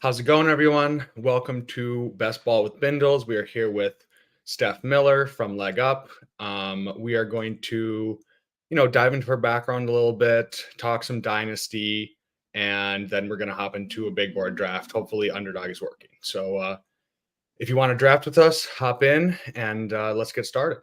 How's it going, everyone? Welcome to Best Ball with Bindles. We are here with Steph Miller from Leg Up. We are going to, dive into her background a little bit, talk some Dynasty, and then we're going to hop into a big board draft. Hopefully, Underdog is working. So, if you want to draft with us, hop in and let's get started.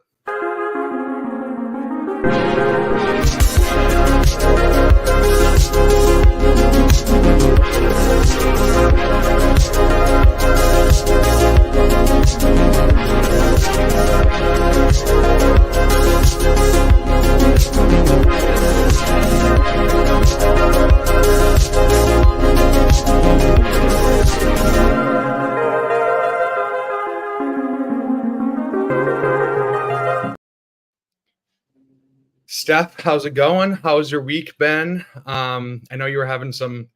Steph, how's it going? How's your week been? I know you were having some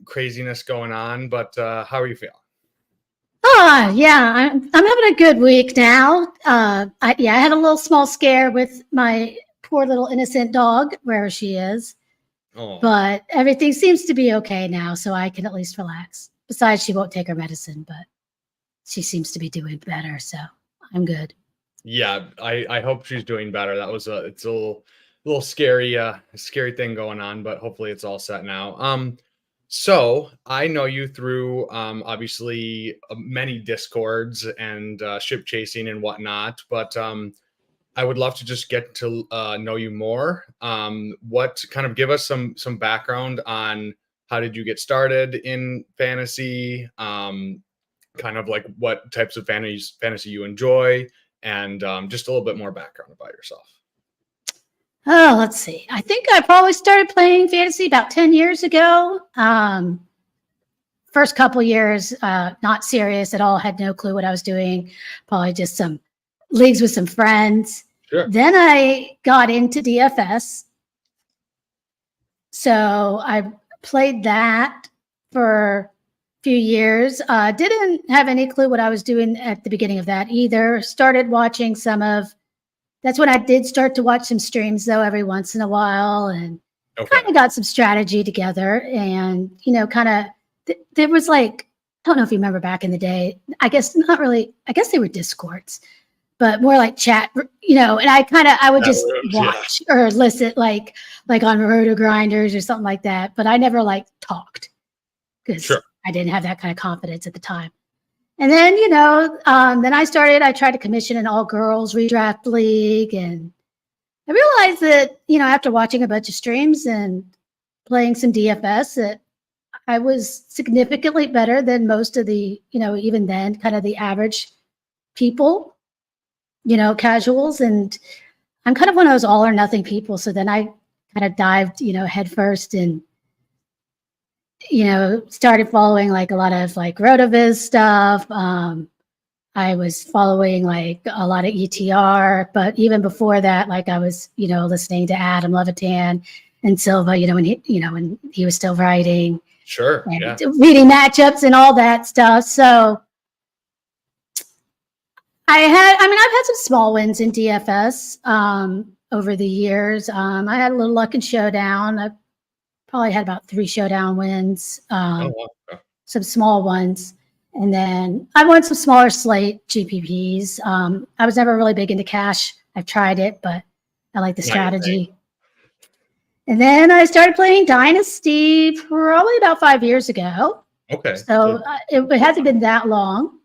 craziness going on, but how are you feeling? Yeah, I'm having a good week now. I had a little small scare with my poor little innocent dog, wherever she is. Oh. But everything seems to be okay now, so I can at least relax. Besides, she won't take her medicine, but she seems to be doing better, so I'm good. Yeah, I hope she's doing better. That was it's a little scary thing going on, but hopefully it's all set now. So I know you through obviously many discords and ship chasing and whatnot, but I would love to just get to know you more. What kind of give us some background on how did you get started in fantasy? Kind of like what types of fantasy you enjoy, and just a little bit more background about yourself. Oh, let's see. I think I probably started playing fantasy about 10 years ago. First couple years, not serious at all. Had no clue what I was doing. Probably just some leagues with some friends. Sure. Then I got into DFS. So I played that for few years. Didn't have any clue what I was doing at the beginning of that either. Started watching that's when I did start to watch some streams though every once in a while, and kind of got some strategy together. And there was like, I don't know if you remember back in the day, I guess not really, I guess they were discords, but more like chat, and I would just watch or listen like on Roto Grinders or something like that, but I never talked because I didn't have that kind of confidence at the time. And then, then I tried to commission an all-girls redraft league. And I realized that, after watching a bunch of streams and playing some DFS, that I was significantly better than most of the, even then, kind of the average people, casuals. And I'm kind of one of those all-or-nothing people. So then I kind of dived, headfirst and started following a lot of RotoViz stuff. I was following a lot of ETR, but even before that, I was, listening to Adam Levitan and Silva, when he was still writing. Sure. And reading matchups and all that stuff. So I've had some small wins in DFS over the years. I had a little luck in Showdown. I probably had about 3 Showdown wins, some small ones. And then I won some smaller slate GPPs. I was never really big into cash. I've tried it, but I like the strategy. And then I started playing Dynasty probably about 5 years ago. Okay. So it hasn't been that long.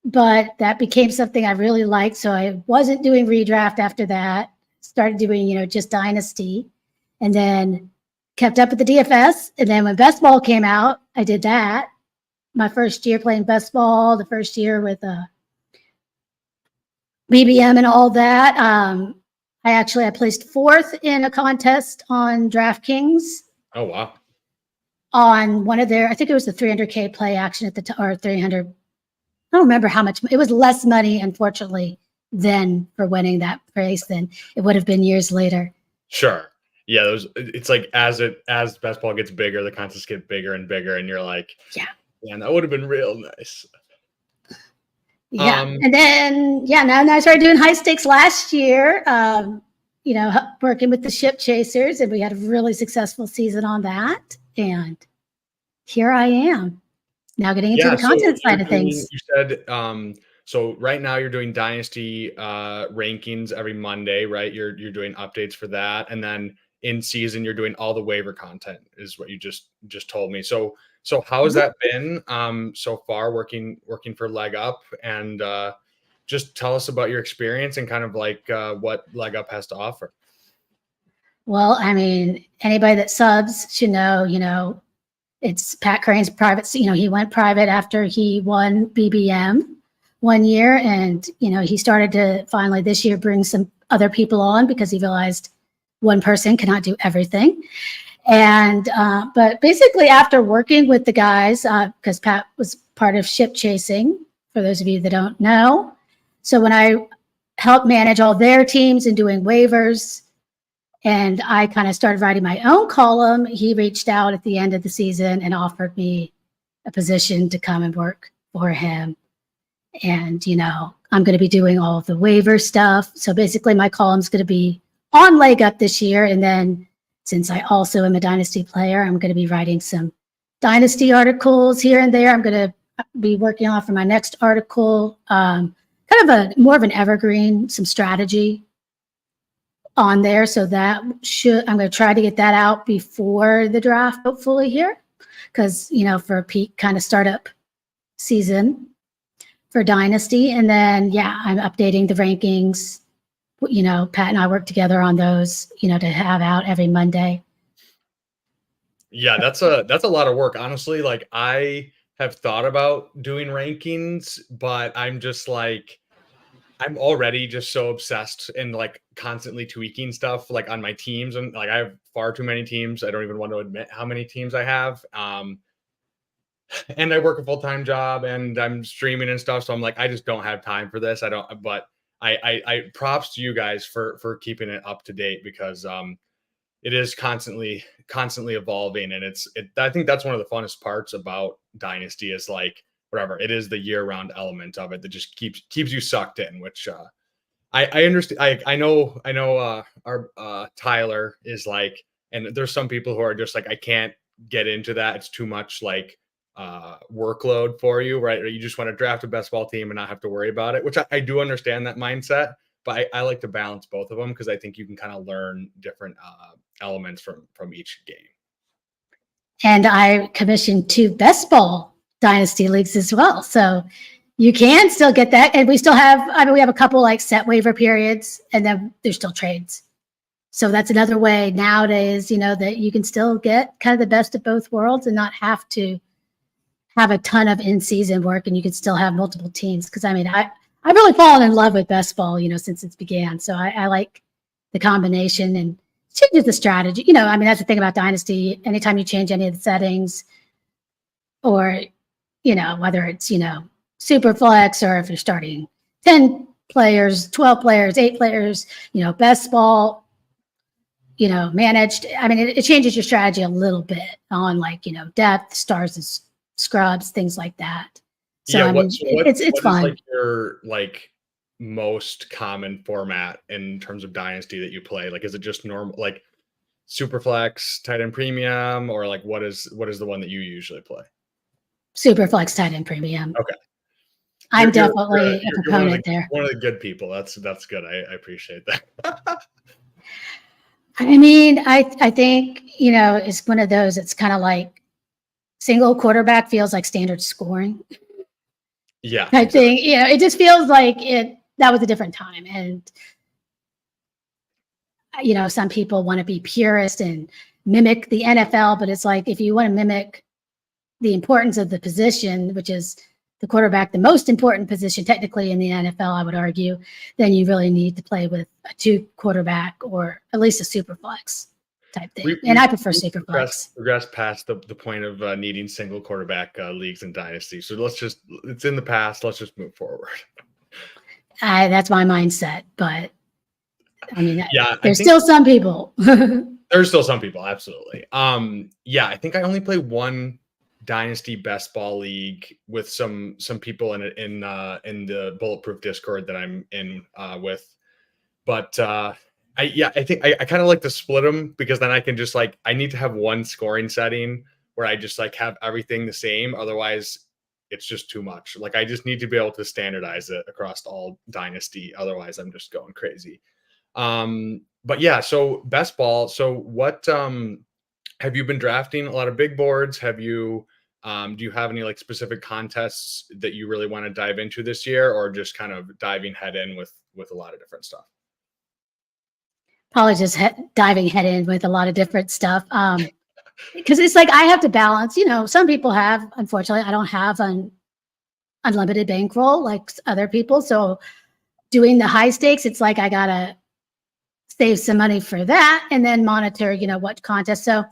But that became something I really liked. So I wasn't doing redraft after that. Started doing, just Dynasty. And then kept up with the DFS. And then when Best Ball came out, I did that. My first year playing Best Ball, the first year with BBM and all that. I placed 4th in a contest on DraftKings. Oh, wow. On one of I think it was the 300K play action at the time, or 300. I don't remember how much. It was less money, unfortunately, then for winning that prize than it would have been years later. Sure. Yeah, it's like as Best Ball gets bigger, the contests get bigger and bigger, and you're like, man, that would have been real nice. Yeah. And then, now I started doing high stakes last year, working with the ship chasers, and we had a really successful season on that. And here I am now getting into Yeah, the so content you're side of doing, things. you said, so right now you're doing Dynasty rankings every Monday, right? You're doing updates for that, and then in season you're doing all the waiver content, is what you just told me. So how has Mhm. that been so far working for Leg Up, and just tell us about your experience and kind of like what Leg Up has to offer. Well, I mean, anybody that subs should know, it's Pat Crane's private, he went private after he won BBM 1 year. And, he started to finally this year bring some other people on because he realized one person cannot do everything. And, but basically after working with the guys, because Pat was part of ship chasing, for those of you that don't know. So when I helped manage all their teams and doing waivers, and I kind of started writing my own column, he reached out at the end of the season and offered me a position to come and work for him. And, I'm going to be doing all of the waiver stuff. So basically my column's going to be on Leg Up this year. And then since I also am a Dynasty player, I'm going to be writing some Dynasty articles here and there. I'm going to be working on for my next article, kind of more of an evergreen, some strategy on there. So that I'm going to try to get that out before the draft, hopefully here, because, for a peak kind of startup season for Dynasty. And then, I'm updating the rankings. Pat and I work together on those, to have out every Monday. Yeah, that's a lot of work, honestly. Like, I have thought about doing rankings, but I'm just like, I'm already just so obsessed and like constantly tweaking stuff like on my teams, and like I have far too many teams. I don't even want to admit how many teams I have. And I work a full-time job and I'm streaming and stuff. So I'm like, I just don't have time for this. I don't, but I props to you guys for keeping it up to date, because it is constantly evolving, and I think that's one of the funnest parts about Dynasty, is like, whatever it is, the year-round element of it that just keeps you sucked in, which I understand. I know our Tyler is like, and there's some people who are just like, I can't get into that, it's too much like workload for you, right? Or you just want to draft a best ball team and not have to worry about it, which I do understand that mindset, but I like to balance both of them, because I think you can kind of learn different elements from each game. And I commissioned 2 best ball Dynasty leagues as well. So you can still get that. And we still have, we have a couple like set waiver periods, and then there's still trades. So that's another way nowadays, that you can still get kind of the best of both worlds and not have to have a ton of in-season work, and you can still have multiple teams. Because I've really fallen in love with best ball, since it began. So I like the combination and changes the strategy. That's the thing about Dynasty. Anytime you change any of the settings, or whether it's super flex, or if you're starting 10 players, 12 players, 8 players, best ball, managed. It changes your strategy a little bit on like depth, stars and scrubs, things like that. So Yeah, it's what is fun. like your like most common format in terms of Dynasty that you play? Like, is it just normal, like Superflex, tight end premium, or like what is the one that you usually play? Super flex tight end premium. Okay, I'm definitely a you're proponent there. one of the good people. That's good. I appreciate that. I think it's one of those. It's kind of like single quarterback feels like standard scoring. Yeah, I exactly. think it just feels like that was a different time, and some people want to be purist and mimic the NFL, but it's like, if you want to mimic the importance of the position, which is the quarterback, the most important position technically in the NFL, I would argue, then you really need to play with a 2 quarterback, or at least a super flex type thing. And I prefer super flex. Progressed past the point of needing single quarterback leagues in Dynasty. So it's in the past. Let's just move forward. That's my mindset, but Yeah, there's still some people. There's still some people, absolutely. Yeah, I think I only play one Dynasty best ball league with some people in it in the Bulletproof Discord that I'm in with. But I think I kind of like to split them, because then I can just like, I need to have one scoring setting where I just like have everything the same. Otherwise, it's just too much. Like I just need to be able to standardize it across all Dynasty. Otherwise, I'm just going crazy. But yeah, so best ball. So what have you been drafting a lot of big boards? Have you do you have any like specific contests that you really want to dive into this year, or just kind of diving head in with a lot of different stuff? Probably just diving head in with a lot of different stuff. Because it's like I have to balance, some people have, unfortunately, I don't have an unlimited bankroll like other people. So doing the high stakes, it's like I gotta save some money for that and then monitor, what contest. So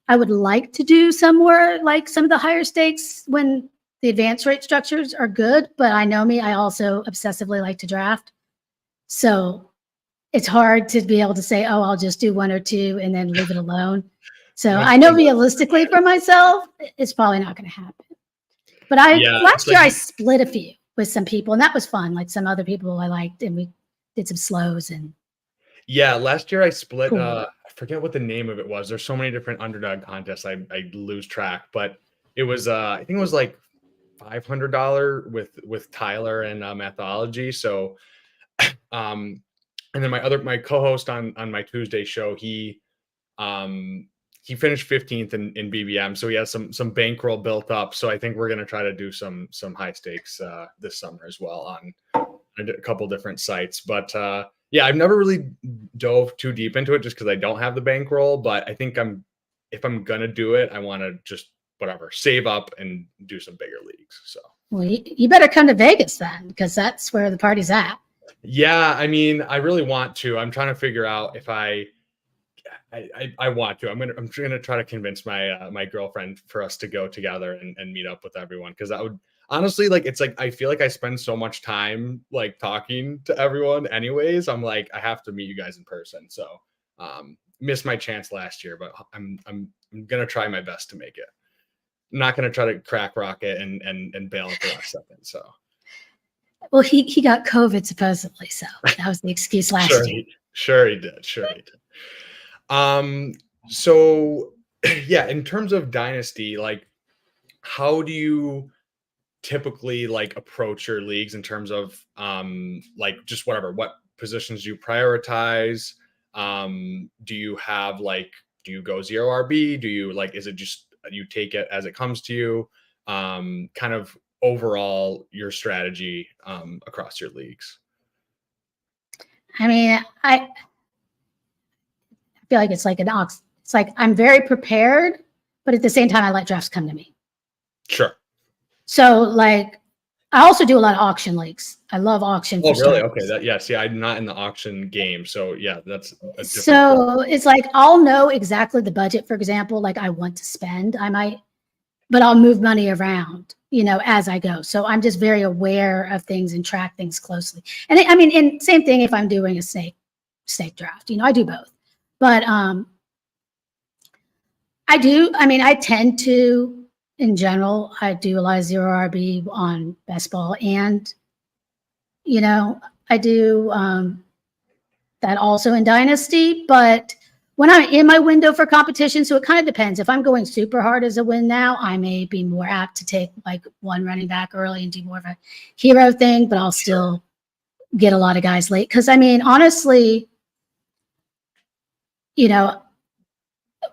I would like to do somewhere like some of the higher stakes when the advance rate structures are good, but I know me, I also obsessively like to draft. So it's hard to be able to say, oh, I'll just do one or two and then leave it alone. So I know realistically for myself, it's probably not going to happen. But last year I split a few with some people, and that was fun. Like some other people I liked, and we did some slows. And yeah, last year I split. Cool. I forget what the name of it was. There's so many different underdog contests. I lose track, but it was I think it was like $500 with Tyler and Mathology. So and then my co-host on my Tuesday show, he finished 15th in BBM, so he has some bankroll built up. So I think we're gonna try to do some high stakes this summer as well on a couple different sites. But yeah, I've never really dove too deep into it just because I don't have the bankroll. But I think if I'm gonna do it, I want to just save up and do some bigger leagues. So well, you better come to Vegas then, because that's where the party's at. Yeah, I mean, I really want to. I'm trying to figure out if I want to. I'm gonna try to convince my girlfriend for us to go together and meet up with everyone, because that would honestly, like, it's like I feel like I spend so much time like talking to everyone anyways. I'm like, I have to meet you guys in person. So missed my chance last year, but I'm gonna try my best to make it. I'm not gonna try to crack rocket and bail at the last second. So well, he got COVID supposedly, so that was the excuse last year. Sure he did. So yeah, in terms of Dynasty, like, how do you typically like approach your leagues in terms of like just what positions do you prioritize? Do you have do you go 0 RB? Do you is it just you take it as it comes to you? Kind of overall your strategy across your leagues. I mean, I feel like it's like an ox. It's like I'm very prepared, but at the same time, I let drafts come to me. Sure. So like, I also do a lot of auction leagues. I love auction. Oh, really? Okay. Yeah. I'm not in the auction game, so yeah, that's a so point. It's like I'll know exactly the budget. For example, like I want to spend, I might, but I'll move money around, as I go. So I'm just very aware of things and track things closely. And and same thing if I'm doing a snake draft, I do both. But I tend to, in general, I do a lot of 0 RB on best ball, and I do that also in Dynasty. But when I'm in my window for competition, so it kind of depends. If I'm going super hard as a win now, I may be more apt to take like one running back early and do more of a hero thing, but I'll still get a lot of guys late. Because honestly,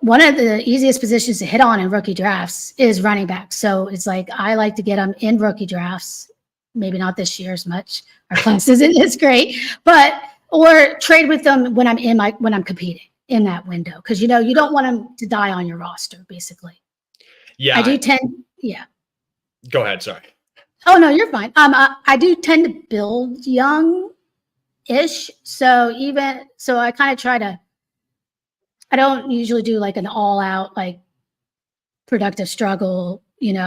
one of the easiest positions to hit on in rookie drafts is running back. So it's like I like to get them in rookie drafts. Maybe not this year as much. Our class isn't as great, or trade with them when I'm competing in that window, because you don't want them to die on your roster, basically. Yeah, I do tend. Yeah. Go ahead. Sorry. Oh no, you're fine. I do tend to build young-ish, so I kind of try to. I don't usually do like an all-out like productive struggle, and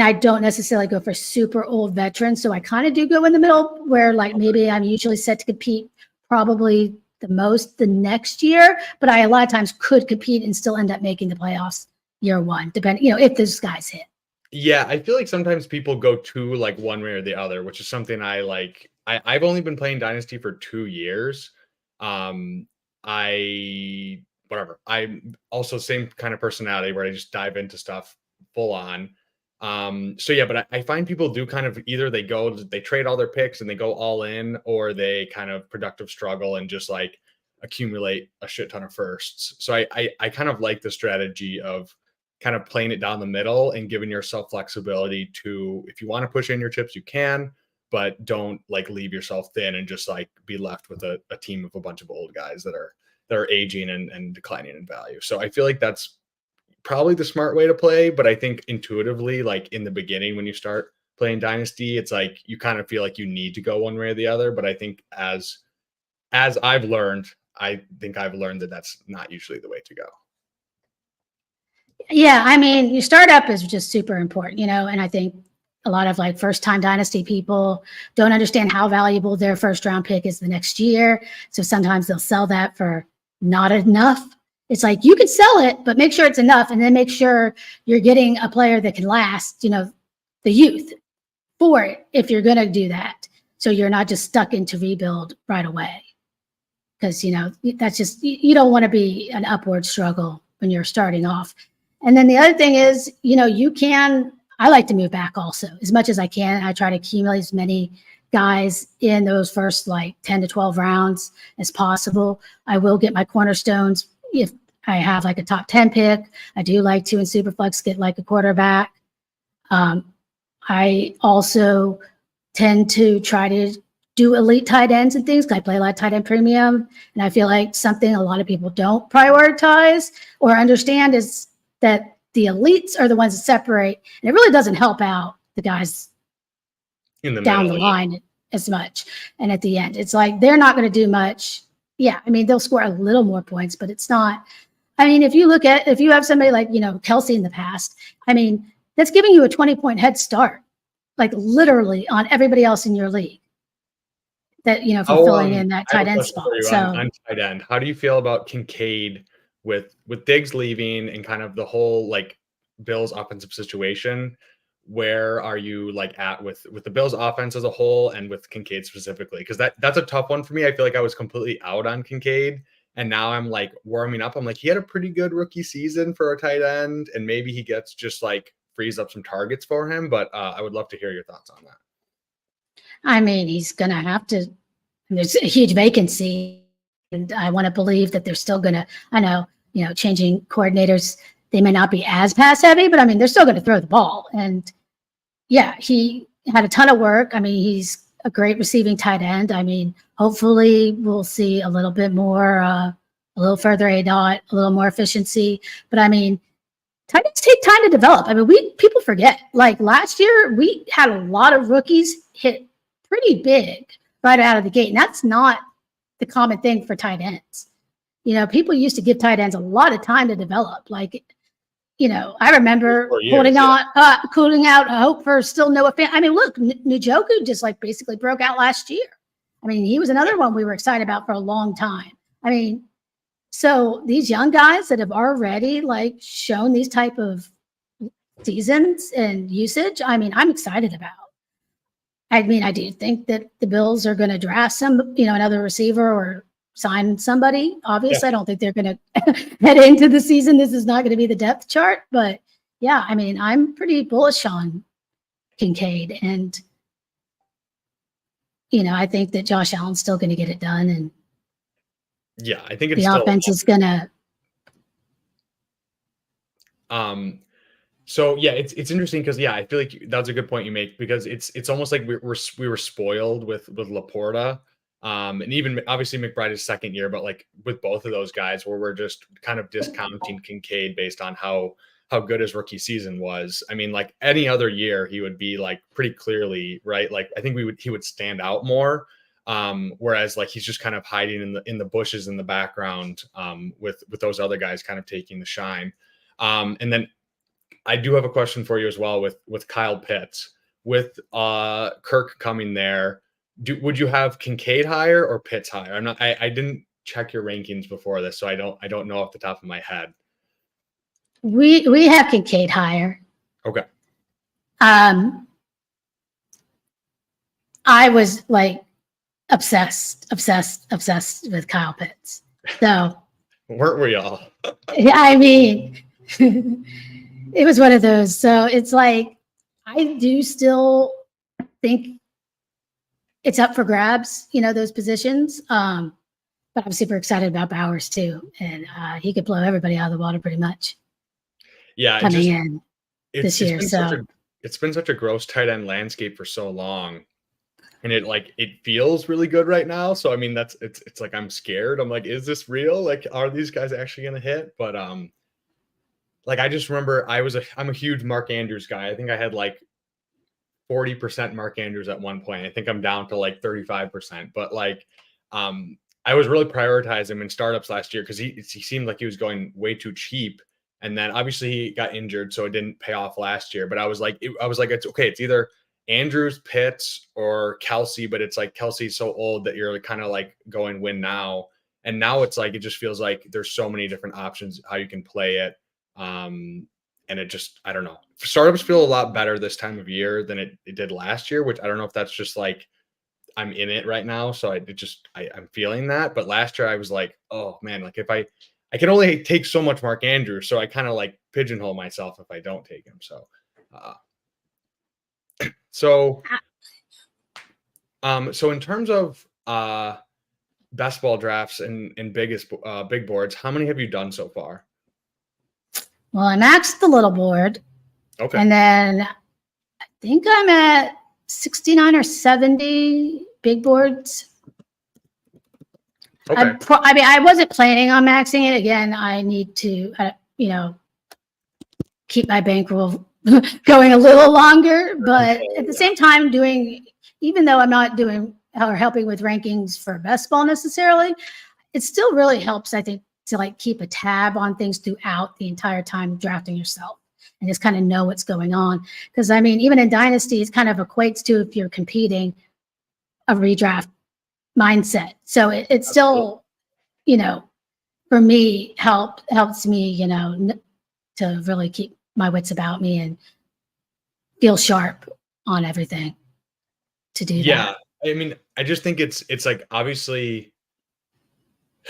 I don't necessarily go for super old veterans. So I kind of do go in the middle where like maybe I'm usually set to compete probably the most the next year, but I a lot of times could compete and still end up making the playoffs year one, depending, if those guys hit. Yeah, I feel like sometimes people go to like one way or the other, which is something I like. I've only been playing Dynasty for 2 years. I whatever. I'm also same kind of personality where I just dive into stuff full on. So yeah, but I find people do kind of either they trade all their picks and they go all in, or they kind of productive struggle and just like accumulate a shit ton of firsts. So I kind of like the strategy of kind of playing it down the middle and giving yourself flexibility to, if you want to push in your chips, you can, but don't like leave yourself thin and just like be left with a team of a bunch of old guys that are aging and declining in value. So I feel like that's probably the smart way to play. But I think intuitively, like in the beginning, when you start playing Dynasty, it's like you kind of feel like you need to go one way or the other. But I think as I've learned, I think I've learned that that's not usually the way to go. Yeah, I mean, your startup is just super important, and I think a lot of like first time Dynasty people don't understand how valuable their first round pick is the next year. So sometimes they'll sell that for not enough. It's like you can sell it, but make sure it's enough, and then make sure you're getting a player that can last, the youth for it if you're going to do that. So you're not just stuck into rebuild right away. Because, that's just, you don't want to be an upward struggle when you're starting off. And then the other thing is, I like to move back also as much as I can. I try to accumulate as many guys in those first like 10 to 12 rounds as possible. I will get my cornerstones if I have like a top 10 pick. I do like to in Superflex get like a quarterback. I also tend to try to do elite tight ends and things because I play a lot of tight end premium. And I feel like something a lot of people don't prioritize or understand is that the elites are the ones that separate. And it really doesn't help out the guys in the down middle, the line as much. And at the end, it's like they're not going to do much. Yeah, I mean, they'll score a little more points, but it's not. I mean, if you have somebody like, Kelsey in the past, I mean, that's giving you a 20-point head start, like literally on everybody else in your league. That, if you're filling in that tight end spot. So on tight end, how do you feel about Kincaid with Diggs leaving and kind of the whole like Bills offensive situation? Where are you like at with the Bills offense as a whole and with Kincaid specifically? Because that's a tough one for me. I feel like I was completely out on Kincaid, and now I'm like warming up. I'm like, he had a pretty good rookie season for a tight end, and maybe he gets just like frees up some targets for him. But I would love to hear your thoughts on that. I mean, he's going to have to. There's a huge vacancy, and I want to believe that they're still going to. I know, changing coordinators, they may not be as pass heavy, but I mean, they're still going to throw the ball. And yeah, he had a ton of work. I mean, he's a great receiving tight end. I mean, hopefully we'll see a little bit more, a little further ADOT, a little more efficiency. But I mean, tight ends take time to develop. I mean, people forget. Like last year, we had a lot of rookies hit pretty big right out of the gate. And that's not the common thing for tight ends. People used to give tight ends a lot of time to develop. Like, I remember holding out hope for still Noah Fant. I mean, look, Njoku just like basically broke out last year. I mean, he was another one we were excited about for a long time. I mean, so these young guys that have already like shown these type of seasons and usage, I mean, I'm excited about. I mean, I do think that the Bills are going to draft another receiver or sign somebody. Obviously, yeah. I don't think they're going to head into the season. This is not going to be the depth chart, but yeah, I mean, I'm pretty bullish on Kincaid, and I think that Josh Allen's still going to get it done, and yeah, I think it's the offense is going to. So yeah, it's interesting because yeah, I feel like that's a good point you make, because it's almost like we were spoiled with Laporta. And even obviously McBride's second year, but like with both of those guys, where we're just kind of discounting Kincaid based on how good his rookie season was. I mean, like any other year, he would be like pretty clearly right. Like I think he would stand out more. Whereas like he's just kind of hiding in the bushes in the background, with those other guys kind of taking the shine. And then I do have a question for you as well with Kyle Pitts, with Kirk coming there. Would you have Kincaid higher or Pitts higher? I didn't check your rankings before this, so I don't know off the top of my head. We have Kincaid higher. Okay. I was like obsessed with Kyle Pitts. So Weren't we all? Yeah, I mean, it was one of those. So it's like, I do still think it's up for grabs, those positions. But I'm super excited about Bowers too. And he could blow everybody out of the water pretty much Yeah, coming in this year. it's been such a gross tight end landscape for so long. And it feels really good right now. So I mean it's like I'm scared. I'm like, is this real? Like, are these guys actually gonna hit? But like I just remember I'm a huge Mark Andrews guy. I think I had like 40% Mark Andrews at one point. I think I'm down to like 35%. But like I was really prioritizing him in startups last year because he seemed like he was going way too cheap. And then obviously he got injured, so it didn't pay off last year. But I was like, it's okay. It's either Andrews, Pitts, or Kelsey, but it's like Kelsey's so old that you're kind of like going win now. And now it's like it just feels like there's so many different options how you can play it. And it just, I don't know. Startups feel a lot better this time of year than it did last year, which I don't know if that's just like I'm in it right now. So I'm feeling that. But last year I was like, oh man, like if I can only take so much Mark Andrews. So I kind of like pigeonhole myself if I don't take him. So, so in terms of best ball drafts and big boards, how many have you done so far? Well, I maxed the little board. Okay. And then I think I'm at 69 or 70 big boards. Okay. I mean, I wasn't planning on maxing it. Again, I need to, keep my bankroll going a little longer. But at the same time, even though I'm not doing or helping with rankings for best ball necessarily, it still really helps, I think, to like keep a tab on things throughout the entire time drafting yourself and just kind of know what's going on. Because I mean, even in Dynasty, it kind of equates to, if you're competing, a redraft mindset. So it's still, for me, helps me, to really keep my wits about me and feel sharp on everything to do that. Yeah. I mean, I just think it's like obviously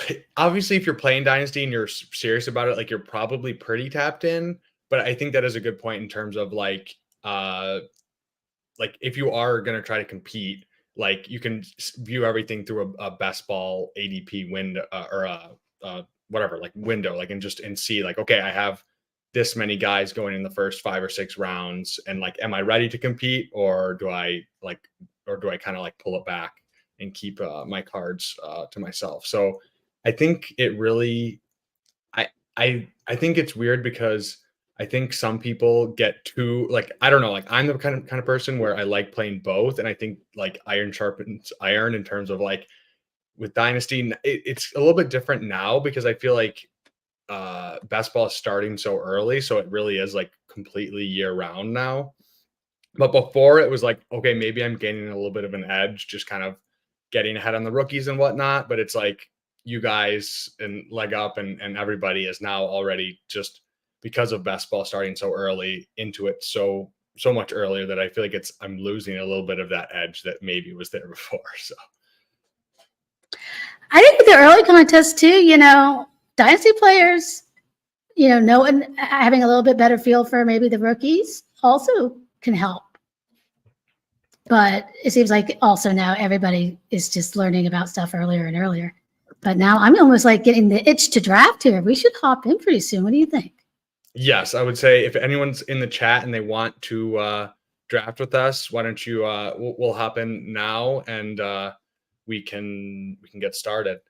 if you're playing Dynasty and you're serious about it, like you're probably pretty tapped in. But I think that is a good point in terms of like if you are going to try to compete, like you can view everything through a best ball ADP window or whatever, like window, like and see like, okay, I have this many guys going in the first 5 or 6 rounds. And like, am I ready to compete or do I kind of like pull it back and keep my cards to myself? So I think it really, I think it's weird because I think some people get too like, I don't know, like I'm the kind of person where I like playing both. And I think like iron sharpens iron in terms of like with Dynasty, it's a little bit different now because I feel like best ball is starting so early. So it really is like completely year round now. But before it was like, okay, maybe I'm gaining a little bit of an edge, just kind of getting ahead on the rookies and whatnot. But it's like you guys and Leg Up and everybody is now already just because of best ball starting so early into it so much earlier that I feel like I'm losing a little bit of that edge that maybe was there before. So I think with the early contest too, Dynasty players, knowing having a little bit better feel for maybe the rookies also can help. But it seems like also now everybody is just learning about stuff earlier and earlier. But now I'm almost like getting the itch to draft here. We should hop in pretty soon. What do you think? Yes, I would say if anyone's in the chat and they want to draft with us, why don't you we'll hop in now and we can get started.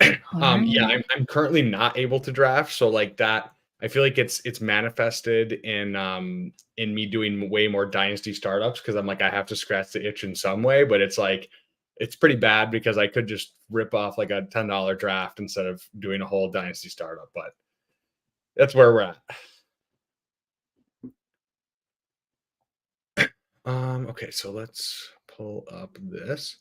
Yeah, I'm currently not able to draft, so like that I feel like it's manifested in me doing way more Dynasty startups because I'm like I have to scratch the itch in some way, but it's like it's pretty bad because I could just rip off like a $10 draft instead of doing a whole Dynasty startup, but that's where we're at. Okay, so let's pull up this.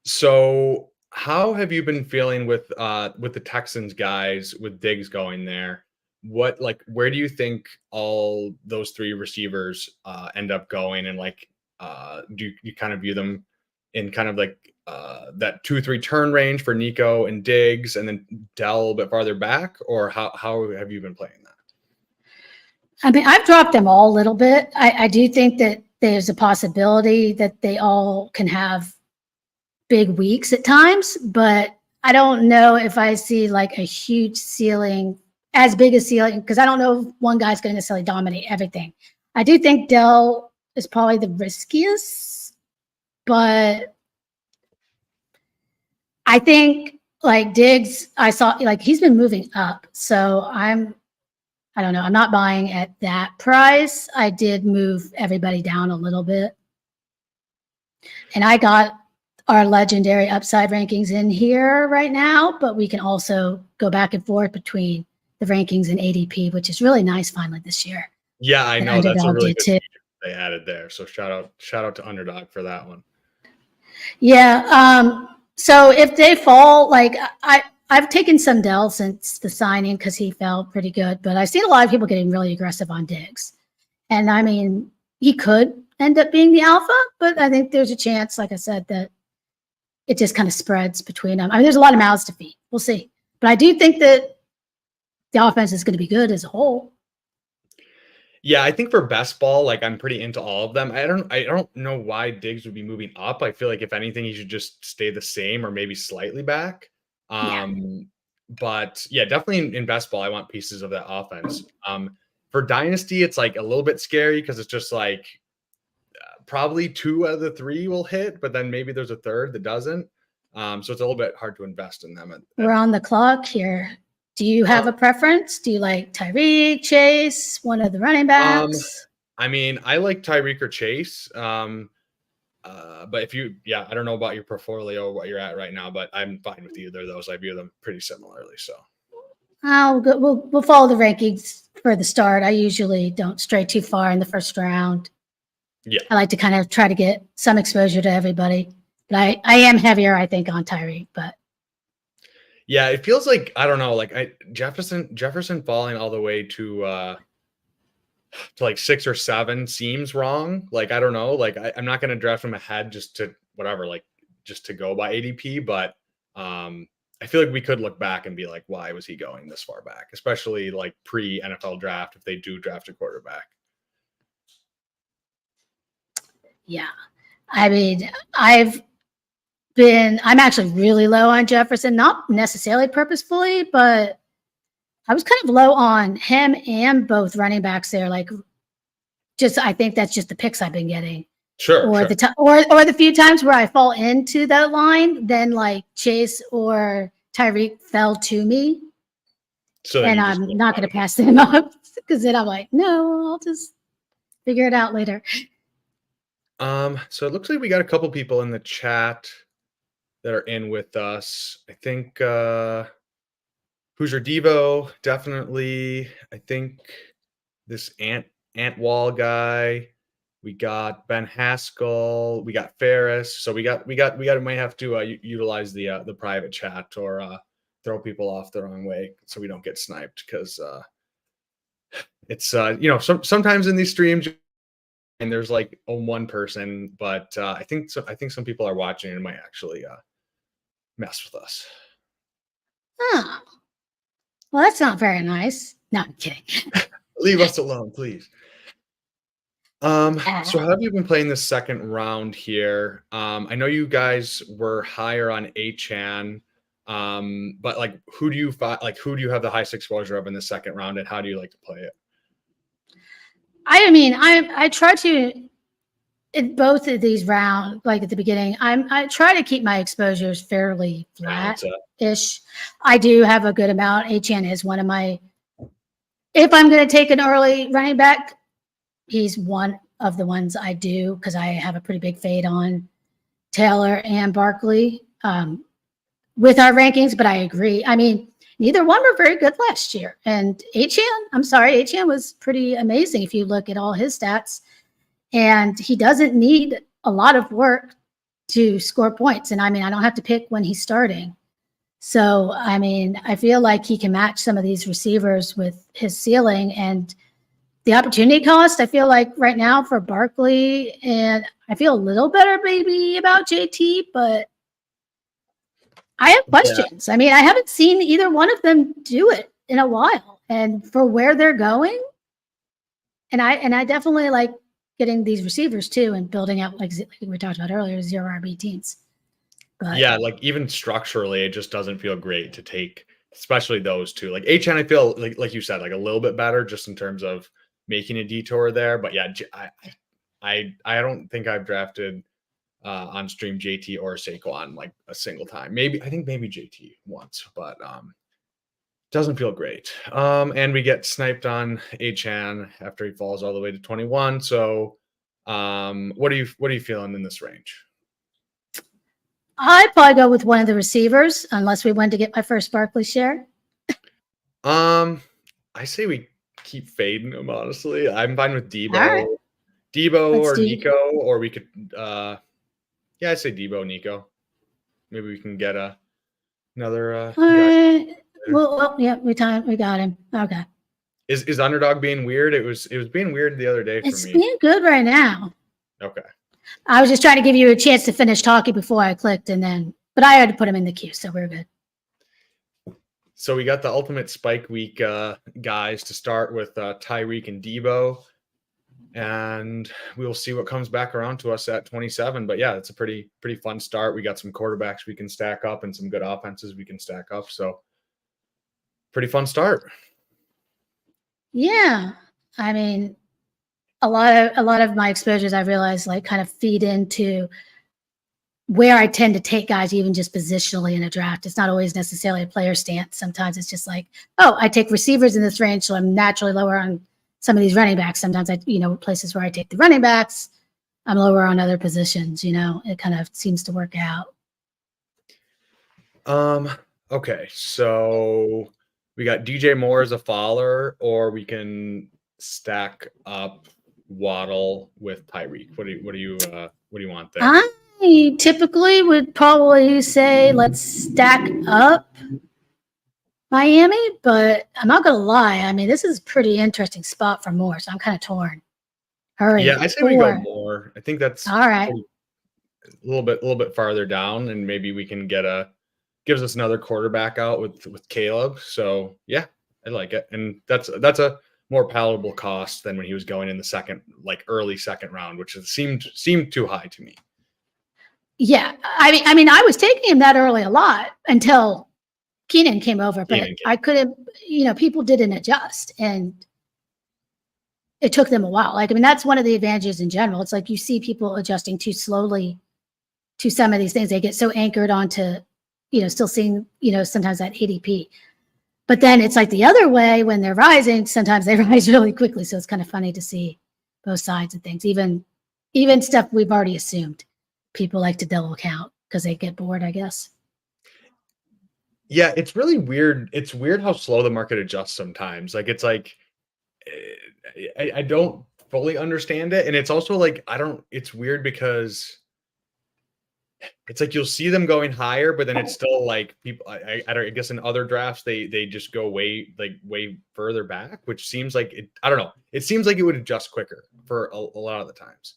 So how have you been feeling with the Texans guys with Diggs going there? Where do you think all those 3 receivers end up going? And like do you kind of view them in kind of like that 2-3 turn range for Nico and Diggs, and then Dell a little bit farther back, or how have you been playing that? I mean, I've dropped them all a little bit. I do think that there's a possibility that they all can have big weeks at times, but I don't know if I see like a huge ceiling, as big a ceiling, because I don't know if one guy's going to necessarily dominate everything. I do think Dell is probably the riskiest, but I think like Diggs, I saw like he's been moving up. So I don't know. I'm not buying at that price. I did move everybody down a little bit. And I got our legendary upside rankings in here right now, but we can also go back and forth between the rankings and ADP, which is really nice finally this year. Yeah, I And know that's a Underdog really did good too. feature they added there. So shout out to Underdog for that one. Yeah. So if they fall, like I've taken some Dell since the signing because he felt pretty good, but I've seen a lot of people getting really aggressive on Diggs. And I mean, he could end up being the alpha, but I think there's a chance, like I said, that it just kind of spreads between them. I mean, there's a lot of mouths to feed. We'll see. But I do think that the offense is going to be good as a whole. Yeah, I think for best ball, like I'm pretty into all of them. I don't know why Diggs would be moving up. I feel like if anything, he should just stay the same or maybe slightly back. Yeah. But yeah, definitely in best ball, I want pieces of that offense. For Dynasty, it's like a little bit scary because it's just like probably 2 out of the 3 will hit, but then maybe there's a third that doesn't. So it's a little bit hard to invest in them. We're on the clock here. Do you have a preference? Do you like Tyreek, Chase, one of the running backs? I mean, I like Tyreek or Chase. But I don't know about your portfolio, what you're at right now, but I'm fine with either of those. I view them pretty similarly. So We'll follow the rankings for the start. I usually don't stray too far in the first round. yeah, I like to kind of try to get some exposure to everybody. But I am heavier, I think, on Tyreek. But yeah, it feels like I don't know, like Jefferson falling all the way to like 6 or 7 seems wrong. Like I don't know, like I'm not going to draft him ahead just to whatever, like just to go by ADP, but I feel like we could look back and be like, why was he going this far back? Especially like pre NFL draft if they do draft a quarterback. yeah, I mean, I'm actually really low on Jefferson, not necessarily purposefully, but I was kind of low on him and both running backs there. Like, I think that's just the picks I've been getting. Sure. Or the few times where I fall into that line, then like Chase or Tyreek fell to me. So and I'm not going to pass them up because then I'm like, no, I'll just figure it out later. So it looks like we got a couple people in the chat that are in with us. I think Hoosier Devo, definitely. I think this Ant Wall guy. We got Ben Haskell. We got Ferris. So we might have to utilize the private chat or throw people off the wrong way so we don't get sniped because it's sometimes in these streams and there's like one person, but I think some people are watching and might actually mess with us. Oh, well, that's not very nice. No, I'm kidding. Leave us alone, please. So how have you been playing the second round here? I know you guys were higher on Achane, but like who do you have the highest exposure of in the second round, and how do you like to play it? I mean, I try to in both of these rounds, like at the beginning, I try to keep my exposures fairly flat-ish. I do have a good amount. Achane is one of my. If I'm going to take an early running back, he's one of the ones I do because I have a pretty big fade on Taylor and Barkley with our rankings. But I agree. I mean, neither one were very good last year. And Achane was pretty amazing if you look at all his stats. And he doesn't need a lot of work to score points. And I mean, I don't have to pick when he's starting. So, I mean, I feel like he can match some of these receivers with his ceiling and the opportunity cost. I feel like right now for Barkley, and I feel a little better maybe about JT, but I have Yeah. questions. I mean, I haven't seen either one of them do it in a while, and for where they're going, and I definitely like getting these receivers too, and building out like we talked about earlier, zero RB teams. But Yeah, like even structurally, it just doesn't feel great to take, especially those two. Like HN, I feel like you said, like a little bit better just in terms of making a detour there. But yeah, I don't think I've drafted on stream JT or Saquon like a single time. Maybe I think maybe JT once, but doesn't feel great. And we get sniped on HN after he falls all the way to 21. So what are you feeling in this range? I'd probably go with one of the receivers, unless we went to get my first Barkley share. I say we keep fading him, honestly. I'm fine with All right, Debo let's or do. Nico, or we could yeah, I say Debo, Nico. Maybe we can get another guy. Well, yeah, we got him. Okay, Is Underdog being weird? It was being weird the other day for it's me. being good right now. Okay. I was just trying to give you a chance to finish talking before I clicked, but I had to put him in the queue, so we're good. So we got the ultimate spike week guys to start with Tyreek and Debo, and we'll see what comes back around to us at 27. But yeah, it's a pretty fun start. We got some quarterbacks we can stack up and some good offenses we can stack up. So pretty fun start. Yeah, I mean, a lot of my exposures, I realize, like kind of feed into where I tend to take guys, even just positionally in a draft. It's not always necessarily a player stance. Sometimes it's just like, oh, I take receivers in this range, so I'm naturally lower on some of these running backs. Sometimes places where I take the running backs, I'm lower on other positions. It kind of seems to work out. Okay, so we got DJ Moore as a follower, or we can stack up Waddle with Tyreek. What do you want there? I typically would probably say let's stack up Miami, but I'm not gonna lie. I mean, this is a pretty interesting spot for Moore, so I'm kind of torn. Hurry. Yeah, I say we go Moore. I think that's all right. A little bit farther down, and maybe we can gives us another quarterback out with Caleb. So yeah, I like it, and that's a more palatable cost than when he was going in the early second round, which seemed too high to me. Yeah, I mean, I was taking him that early a lot until Keenan came over, but I couldn't. People didn't adjust, and it took them a while. Like, I mean, that's one of the advantages in general. It's like you see people adjusting too slowly to some of these things. They get so anchored onto, still seeing, sometimes that ADP. But then it's like the other way when they're rising, sometimes they rise really quickly. So it's kind of funny to see both sides of things, even stuff we've already assumed. People like to double count because they get bored, I guess. Yeah, it's really weird. It's weird how slow the market adjusts sometimes. Like, it's like, I don't fully understand it. And it's also like, it's weird because it's like you'll see them going higher, but then it's still like people, I guess in other drafts, they just go way further back, which seems like I don't know. It seems like it would adjust quicker for a lot of the times.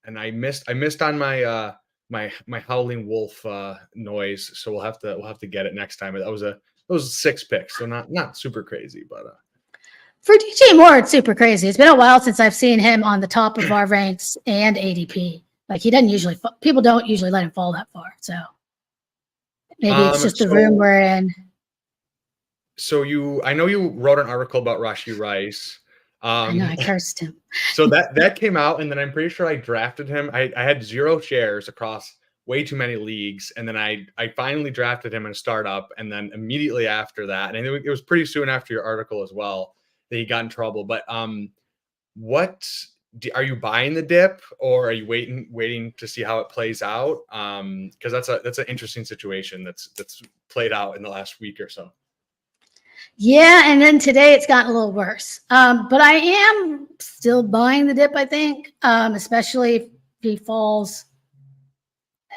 And I missed on my my howling wolf noise, so we'll have to get it next time. That was 6 picks, so not super crazy, but for DJ Moore, it's super crazy. It's been a while since I've seen him on the top of our ranks and ADP. Like, he doesn't usually people don't usually let him fall that far, so maybe it's just the room we're in. So I know you wrote an article about Rashee Rice. I know, I cursed him. So that came out, and then I'm pretty sure I drafted him. I had 0 shares across way too many leagues, and then I finally drafted him in a startup, and then immediately after that, and it was pretty soon after your article as well, that he got in trouble. But are you buying the dip, or are you waiting to see how it plays out? Because that's an interesting situation that's played out in the last week or so. Yeah, and then today it's gotten a little worse. But I am still buying the dip, I think, especially if he falls.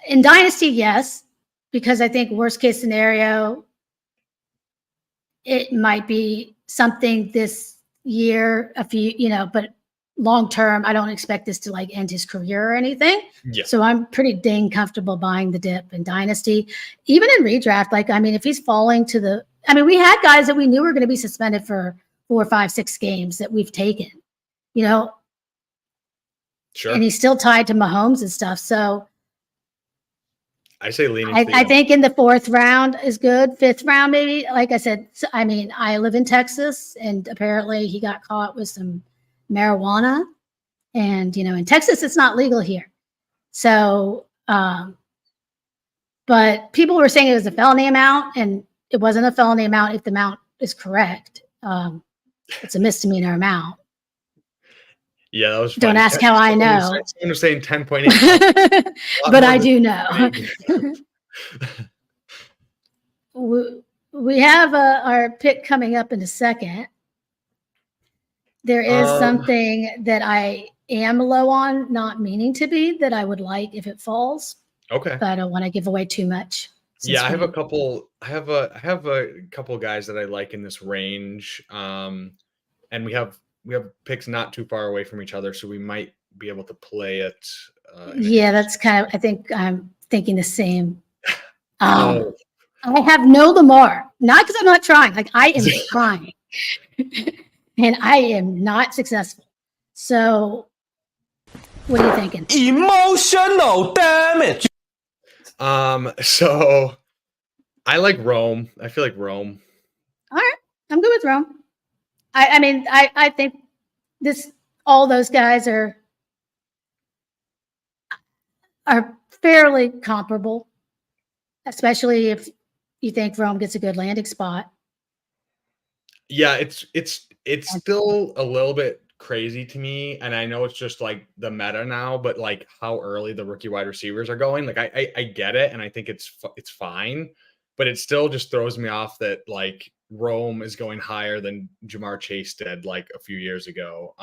In Dynasty, yes, because I think worst case scenario, it might be something this year, but long term, I don't expect this to like end his career or anything. Yeah. So I'm pretty dang comfortable buying the dip in Dynasty. Even in redraft, like, I mean, if he's falling to the, I mean, we had guys that we knew were going to be suspended for 4, 5, 6 games that we've taken, you know, Sure. and he's still tied to Mahomes and stuff. So I say lean into I think in the 4th round is good. 5th round, maybe. Like I said, I mean, I live in Texas, and apparently he got caught with some marijuana. And, you know, in Texas, it's not legal here. So, but people were saying it was a felony amount, and it wasn't a felony amount if the amount is correct. It's a misdemeanor amount. Yeah, that was funny. Don't ask how I know. Someone was saying 10.8. But I do know. We have our pick coming up in a second. There is something that I am low on, not meaning to be, that I would like if it falls. Okay. But I don't want to give away too much. Yeah, I have a couple. I have a couple guys that I like in this range, and we have picks not too far away from each other, so we might be able to play it. Yeah, that's kind of. I think I'm thinking the same. I have no Lamar, not because I'm not trying. Like, I am trying, and I am not successful. So, what are you thinking? Emotional damage. So I like Rome. I feel like Rome. All right, I'm good with Rome. I mean, I think all those guys are fairly comparable, especially if you think Rome gets a good landing spot. Yeah, it's still a little bit crazy to me, and I know it's just like the meta now, but like how early the rookie wide receivers are going, like I get it, and I think it's fine, but it still just throws me off that like Rome is going higher than Jamar Chase did like a few years ago.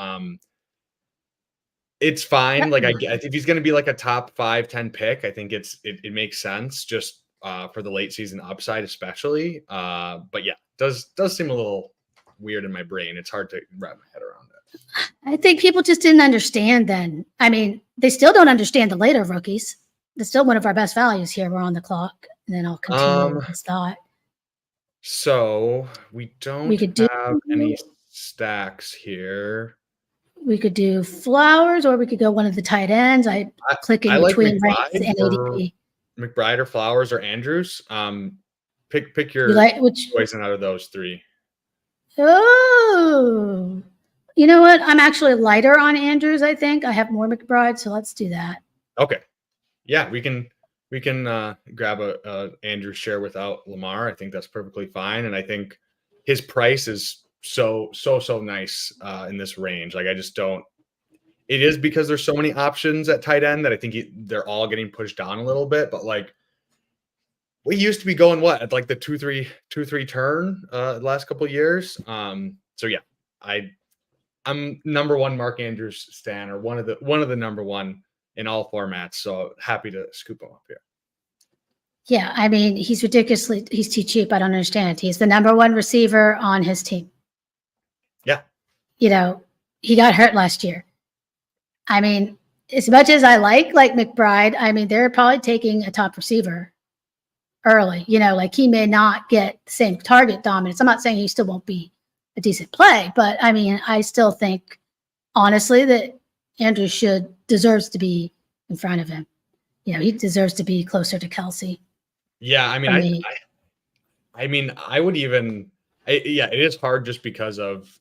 It's fine. Like I think he's going to be like a top 5, 10 pick. I think it makes sense just for the late season upside, especially. But yeah, does seem a little weird in my brain. It's hard to wrap my head around it. I think people just didn't understand then. I mean, they still don't understand the later rookies. That's still one of our best values here. We're on the clock, and then I'll continue with this thought. So we don't have any stacks here. We could do Flowers, or we could go one of the tight ends. I click in between ranks and ADP. McBride or Flowers or Andrews. Pick your poison out of those 3. Oh, you know what? I'm actually lighter on Andrews. I think I have more McBride, so let's do that. Okay, yeah, we can grab a Andrews share without Lamar. I think that's perfectly fine, and I think his price is so nice in this range. Like I just don't. It is because there's so many options at tight end that I think they're all getting pushed down a little bit. But like we used to be going at like the 2-3 turn the last couple of years. So yeah, I'm number 1 Mark Andrews stan, or one of the number 1 in all formats. So happy to scoop him up here. Yeah, I mean, he's too cheap. I don't understand. He's the number 1 receiver on his team. Yeah. You know, he got hurt last year. I mean, as much as I like McBride, I mean, they're probably taking a top receiver early. You know, like he may not get the same target dominance. I'm not saying he still won't be a decent play, but I mean, I still think, honestly, that Andrew deserves to be in front of him. You know, he deserves to be closer to Kelsey. Yeah, I mean, I would even. Yeah, it is hard just because of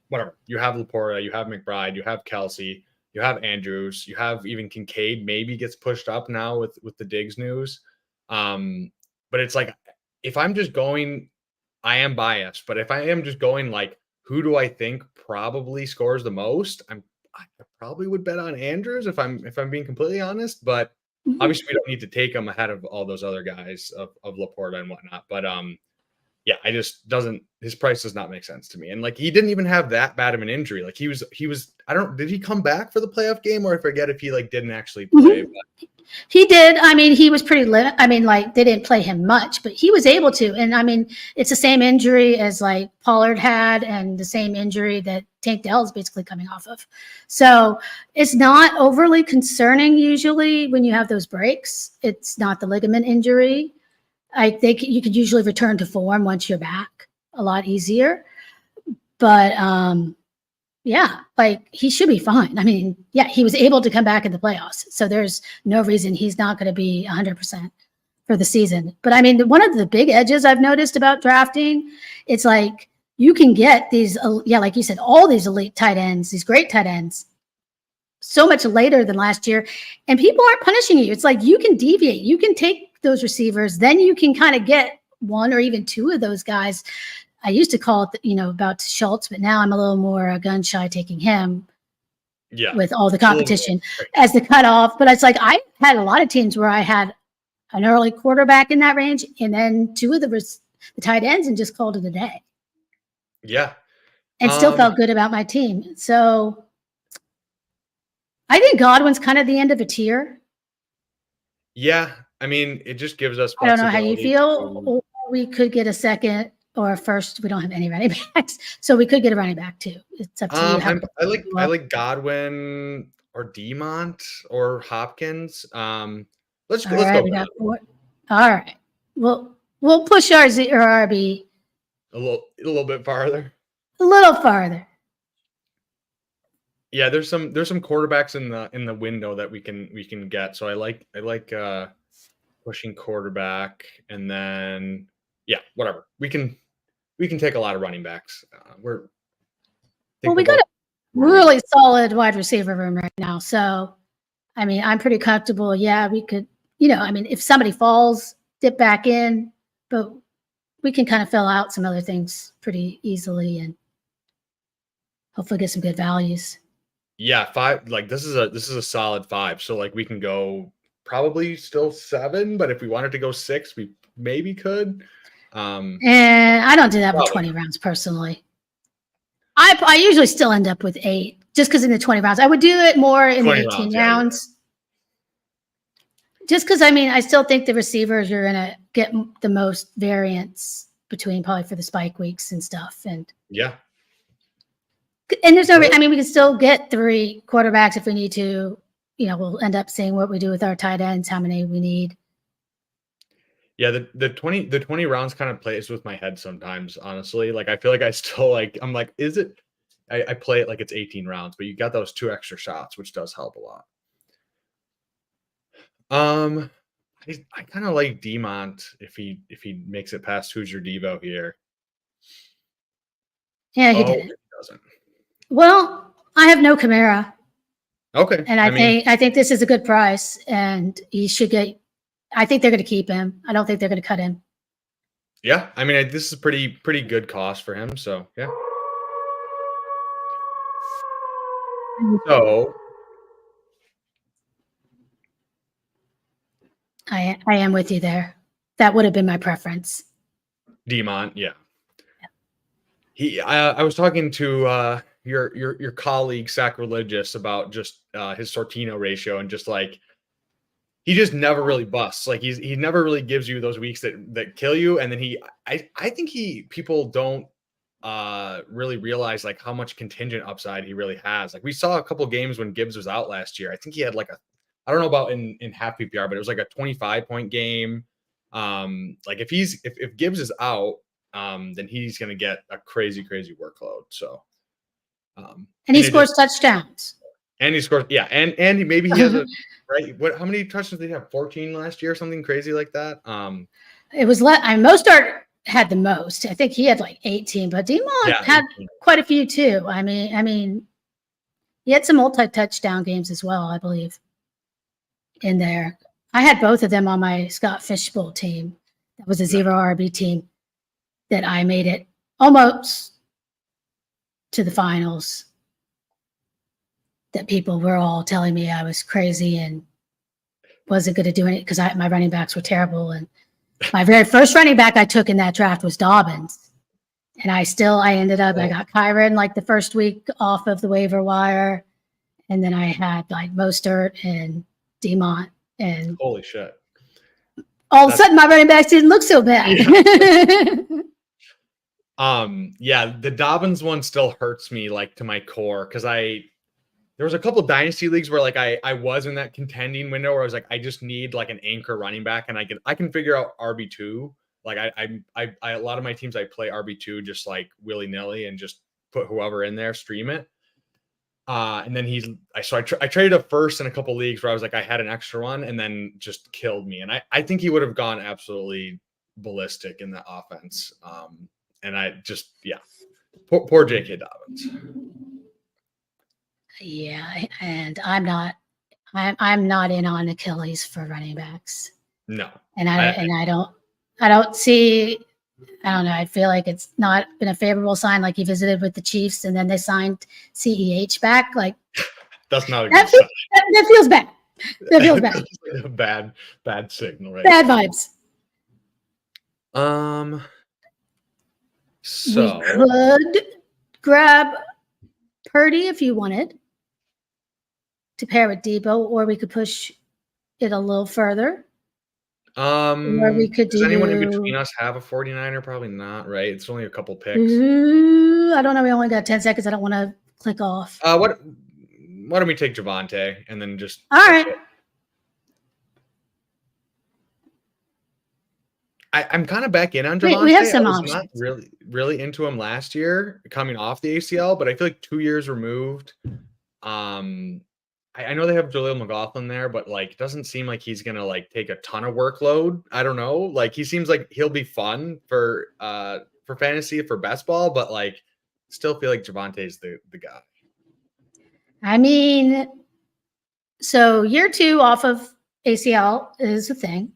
whatever. You have Laporta, you have McBride, you have Kelsey, you have Andrews, you have even Kincaid maybe gets pushed up now with the Diggs news. But it's like, if I'm just going, I am biased, but if I am just going like, who do I think probably scores the most? I probably would bet on Andrews if I'm being completely honest, but obviously we don't need to take him ahead of all those other guys of Laporta and whatnot. But yeah, I just doesn't his price does not make sense to me. And like he didn't even have that bad of an injury. Like he was did he come back for the playoff game, or I forget if he like didn't actually play? But He did. I mean, he was pretty lit. I mean, like they didn't play him much, but he was able to. And I mean, it's the same injury as like Pollard had, and the same injury that Tank Dell is basically coming off of. So it's not overly concerning usually when you have those breaks. It's not the ligament injury. I think you could usually return to form once you're back a lot easier. But yeah, like he should be fine. I mean, yeah, he was able to come back in the playoffs. So there's no reason he's not going to be 100% for the season. But I mean, one of the big edges I've noticed about drafting, it's like you can get these, like you said, all these elite tight ends, these great tight ends, so much later than last year. And people aren't punishing you. It's like you can deviate. You can take those receivers. Then you can kind of get one or even two of those guys. I used to call it, about Schultz, but now I'm a little more gun shy taking him with all the competition as the cutoff. But it's like I had a lot of teams where I had an early quarterback in that range and then two of the tight ends and just called it a day. Yeah. And still felt good about my team. So I think Godwin's kind of the end of a tier. Yeah. I mean, it just gives us I don't know how you feel. Or we could get a second. Or first, we don't have any running backs, so we could get a running back too. It's up to you. I like Godwin or Demont or Hopkins. Let's go. All right, we'll push our RB a little bit farther. A little farther. Yeah, there's some quarterbacks in the window that we can get. So I like pushing quarterback, and then yeah, whatever we can take a lot of running backs. We got a really solid wide receiver room right now. So, I mean, I'm pretty comfortable. Yeah, we could, I mean, if somebody falls, dip back in, but we can kind of fill out some other things pretty easily and hopefully get some good values. Yeah, 5. Like this is a solid 5. So like we can go probably still 7, but if we wanted to go 6, we maybe could. And I don't do that with 20 rounds personally. I usually still end up with 8 just because in the 20 rounds. I would do it more in the 18 rounds. Just because, I mean, I still think the receivers are going to get the most variance between probably for the spike weeks and stuff. And yeah. And there's no, I mean, we can still get 3 quarterbacks if we need to. We'll end up seeing what we do with our tight ends, how many we need. Yeah, the 20 rounds kind of plays with my head sometimes, honestly. Like I feel like I still I'm like, is it I play it like it's 18 rounds, but you got those 2 extra shots, which does help a lot. I kind of like Demont if he makes it past Who's Your Devo here. Yeah, he did. He doesn't. Well, I have no Kamara. Okay. And I think this is a good price, and he should get. I think they're going to keep him. I don't think they're going to cut him. Yeah, I mean, this is pretty good cost for him. So yeah. So I am with you there. That would have been my preference. Demont, yeah. I was talking to your colleague Sacrilegious about just his Sortino ratio, and just like he just never really busts. Like he never really gives you those weeks that kill you. And then I think people don't really realize like how much contingent upside he really has. Like we saw a couple games when Gibbs was out last year. I think he had like I don't know about in half PPR, but it was like a 25-point game. Like if Gibbs is out, then he's going to get a crazy workload. So, and he scores touchdowns. And he scores, yeah, and maybe he has a right. How many touchdowns did he have? 14 last year, something crazy like that. It was Mostert had the most. I think he had like 18, but Demont had quite a few too. I mean, he had some multi-touchdown games as well, I believe, in there. I had both of them on my Scott Fishbowl team. That was a 0 RB team that I made it almost to the finals. That people were all telling me I was crazy and wasn't going to do it because my running backs were terrible. And My very first running back I took in that draft was Dobbins. And I ended up, I got Kyron like the first week off of the waiver wire. And then I had like Mostert and Demont. And Holy shit. All of a sudden my running backs didn't look so bad. Yeah, the Dobbins one still hurts me like to my core because there was a couple of dynasty leagues where like I was in that contending window where I was like, I just need like an anchor running back and I can figure out RB2. Like I a lot of my teams I play RB2 just like willy-nilly and just put whoever in there, stream it. And then I traded a first in a couple leagues where I was like, I had an extra one and then just killed me. And I think he would have gone absolutely ballistic in that offense. And I just, yeah, poor J.K. Dobbins. Yeah, and I'm not in on Achilles for running backs. No, and I don't see. I don't know. I feel like it's not been a favorable sign. Like he visited with the Chiefs, and then they signed CEH back. Like that's not a good sign. That feels bad. That feels bad. A bad signal, right? Bad vibes. So we could grab Purdy if you wanted to pair with Debo, or we could push it a little further. Or we could does anyone in between us have a 49er? Probably not, right? It's only a couple picks. I don't know. We only got 10 seconds. I don't want to click off. Why don't we take Javonte and then just all right. I'm kind of back in on Javonte. We have some I was options. not really into him last year coming off the ACL, but I feel like 2 years removed. I know they have Jaleel McLaughlin there, but like it doesn't seem like he's gonna like take a ton of workload. I don't know. Like he seems like he'll be fun for fantasy, for best ball, but like still feel like Javonte's the guy. I mean, so year 2 off of ACL is a thing.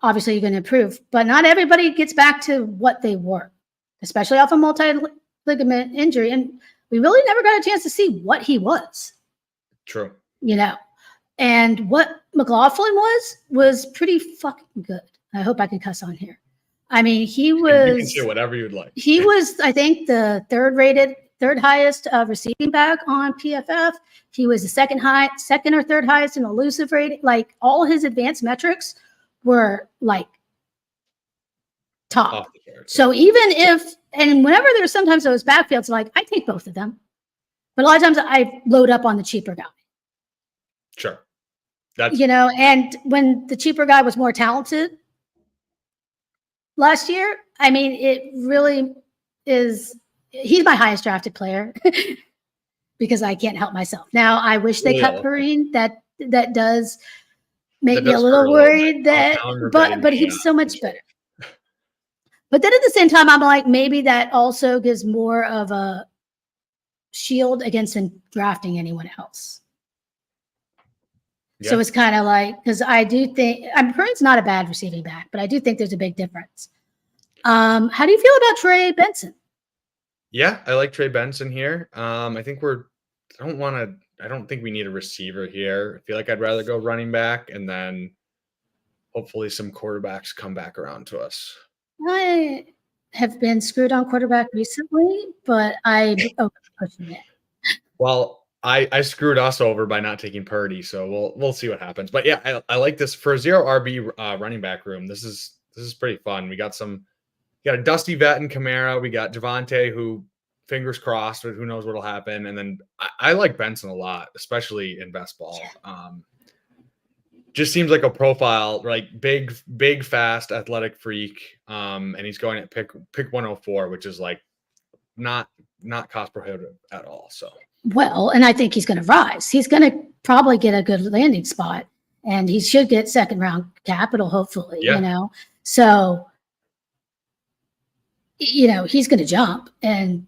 Obviously, you're going to improve, but not everybody gets back to what they were, especially off a multi-ligament injury. And we really never got a chance to see what he was. True. You know, and what McLaughlin was pretty fucking good. I hope I can cuss on here. I mean, he was. You can say whatever you'd like. He was, I think, the third highest receiving back on PFF. He was the second or third highest in elusive rating. Like all his advanced metrics were like top. So even if, and whenever there's sometimes those backfields, like I take both of them, but a lot of times I load up on the cheaper guy. Sure. And when the cheaper guy was more talented last year, I mean, it really is, he's my highest drafted player because I can't help myself. Now, I wish they cut Perrine. That does make me a little worried but he's so much better. But then at the same time, I'm like, maybe that also gives more of a shield against him drafting anyone else. Yeah. So it's kind of like, because I do think, Perrine's not a bad receiving back, but I do think there's a big difference. How do you feel about Trey Benson? Yeah, I like Trey Benson here. I think I don't think we need a receiver here. I feel like I'd rather go running back and then hopefully some quarterbacks come back around to us. I have been screwed on quarterback recently, but I'm pushing it. Well, I screwed us over by not taking Purdy, so we'll see what happens. But yeah, I like this for a 0 RB running back room. This is pretty fun. We got a dusty vet in Kamara. We got Javonte, who fingers crossed, but who knows what'll happen. And then I like Benson a lot, especially in best ball. Just seems like a profile, like big, fast, athletic freak. And he's going at pick 104, which is like not cost prohibitive at all. So. Well, and I think he's going to rise. He's going to probably get a good landing spot, and he should get second round capital, hopefully, So, he's going to jump. And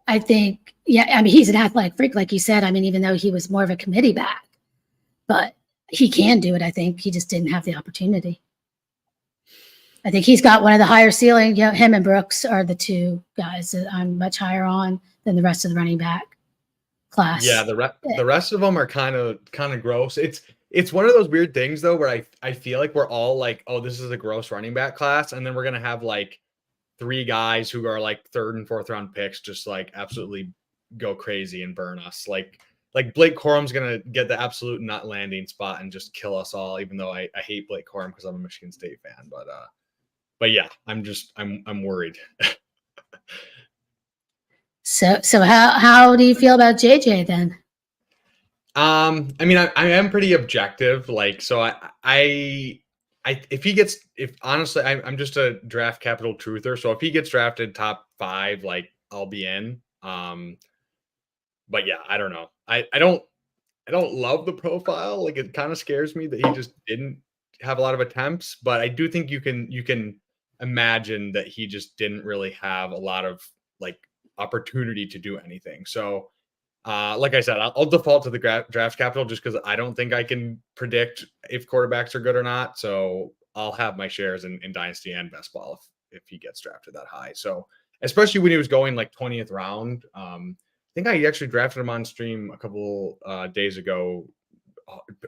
I think, he's an athletic freak, like you said. I mean, even though he was more of a committee back, but he can do it. I think he just didn't have the opportunity. I think he's got one of the higher ceiling. Him and Brooks are the two guys that I'm much higher on than the rest of the running back class. Yeah, the rest of them are kind of gross. It's one of those weird things though, where I feel like we're all like, oh, this is a gross running back class, and then we're gonna have like 3 guys who are like 3rd and 4th round picks just like absolutely go crazy and burn us. Like Blake Corum's gonna get the absolute nut landing spot and just kill us all, even though I hate Blake Corum because I'm a Michigan State fan. But yeah, I'm worried. So how do you feel about JJ then? I mean, I am pretty objective. Like, so if he gets, if honestly, I'm just a draft capital truther. So if he gets drafted top 5, like I'll be in. But yeah, I don't know. I don't love the profile. Like, it kind of scares me that he just didn't have a lot of attempts. But I do think you can imagine that he just didn't really have a lot of like opportunity to do anything. So. Like I said, I'll default to the draft capital just because I don't think I can predict if quarterbacks are good or not. So I'll have my shares in Dynasty and Best Ball if he gets drafted that high. So especially when he was going like 20th round. I think I actually drafted him on stream a couple days ago,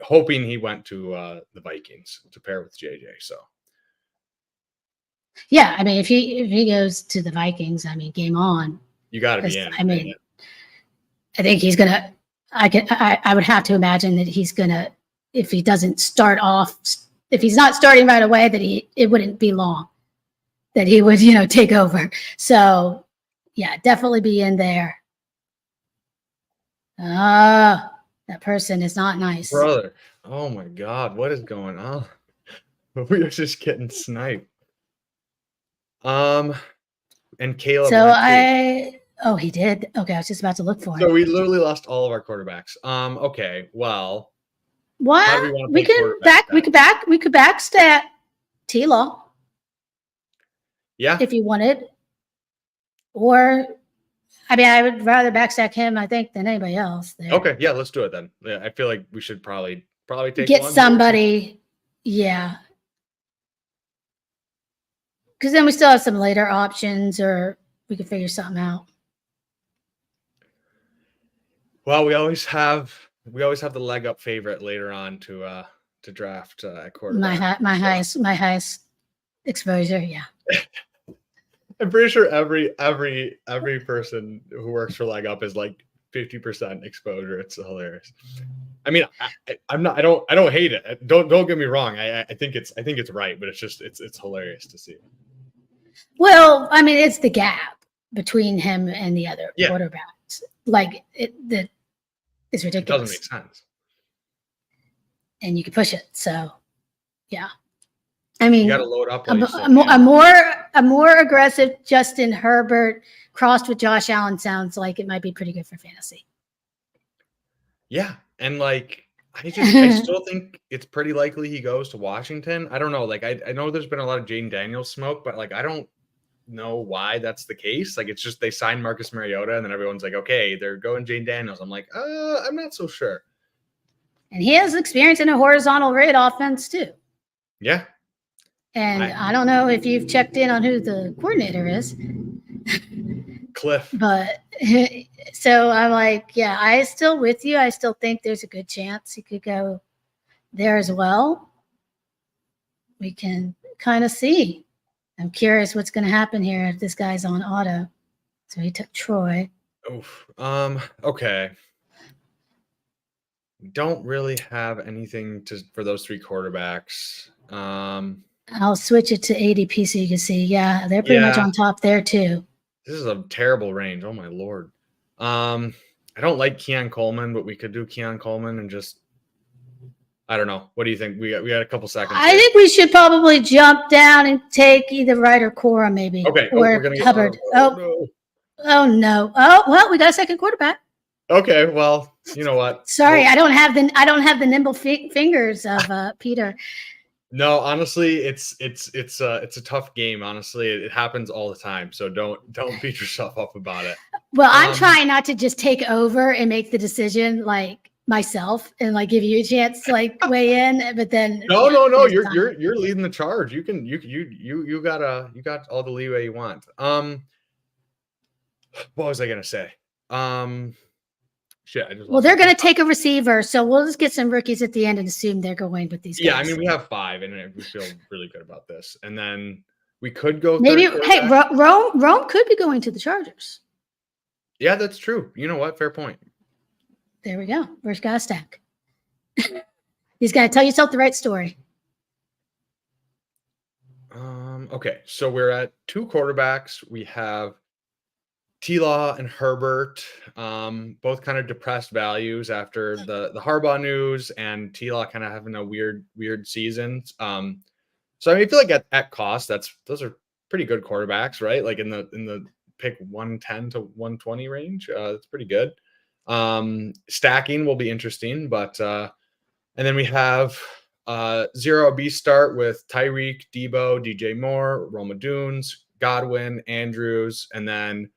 hoping he went to the Vikings to pair with JJ. So Yeah, I mean, if he goes to the Vikings, I mean, game on. You got to be in. I mean, I think he's gonna. I would have to imagine that he's gonna. If he doesn't start off, if he's not starting right away, that it wouldn't be long that he would take over. So yeah, definitely be in there. That person is not nice, brother. Oh my God, what is going on? We are just getting sniped. And Caleb. So oh, he did. Okay, I was just about to look for him. So we literally lost all of our quarterbacks. Okay, well, what we could backstat T-Law. Yeah, if you wanted, or I mean, I would rather backstack him, I think, than anybody else. There. Okay, yeah, let's do it then. Yeah, I feel like we should probably get somebody. Yeah, because then we still have some later options, or we could figure something out. Well, we always have the leg up favorite later on to draft at quarterback. My highest exposure. Yeah. I'm pretty sure every person who works for leg up is like 50% exposure. It's hilarious. I mean, I don't hate it. Don't get me wrong. I think it's right, but it's hilarious to see. Well, I mean, it's the gap between him and the other quarterbacks. Like it's ridiculous. It doesn't make sense. And you can push it. So, yeah. I mean, you got to load up. A more aggressive Justin Herbert crossed with Josh Allen sounds like it might be pretty good for fantasy. Yeah, and like I still think it's pretty likely he goes to Washington. I don't know. Like I know there's been a lot of Jaden Daniels smoke, but like I don't know why that's the case. Like it's just they signed Marcus Mariota, and then everyone's like, okay, they're going Jaden Daniels. I'm like, I'm not so sure. And he has experience in a horizontal read offense too. Yeah. And I don't know if you've checked in on who the coordinator is. Cliff. But so I'm like, yeah, I still with you. I still think there's a good chance he could go there as well. We can kind of see. I'm curious what's going to happen here if this guy's on auto. So he took Troy. Oof. Okay. We don't really have anything for those 3 quarterbacks. I'll switch it to ADP so you can see. Yeah, they're pretty much on top there too. This is a terrible range. Oh my Lord. I don't like Keon Coleman, but we could do Keon Coleman and just, I don't know. What do you think? We got a couple seconds. I think we should probably jump down and take either Wright or Cora maybe. Okay. Or Hubbard. No. Oh no. Oh, well, we got a second quarterback. Okay. Well, you know what? Sorry, I don't have the nimble fingers of Peter. No, honestly, it's a tough game. Honestly, it happens all the time. So don't beat yourself up about it. Well, I'm trying not to just take over and make the decision like myself and like give you a chance to like weigh in. But then no, you're leading the charge. You got all the leeway you want. What was I gonna say? Shit, I just Well, lost they're my going to train take a receiver, so we'll just get some rookies at the end and assume they're going with these of thought. guys. Yeah, I mean, we have 5, and we feel really good about this. And then we could go Maybe, third hey, quarterback. Rome could be going to the Chargers. Yeah, that's true. You know what? Fair point. There we go. Where's Stack? He's got to tell yourself the right story. Okay, so we're at 2 quarterbacks. We have T-Law and Herbert, both kind of depressed values after the Harbaugh news, and T-Law kind of having a weird season. So I mean, I feel like at cost, those are pretty good quarterbacks, right? Like in the pick 110 to 120 range. That's pretty good. Stacking will be interesting, but and then we have 0B start with Tyreek, Debo, DJ Moore, Roma Dunes, Godwin, Andrews, and then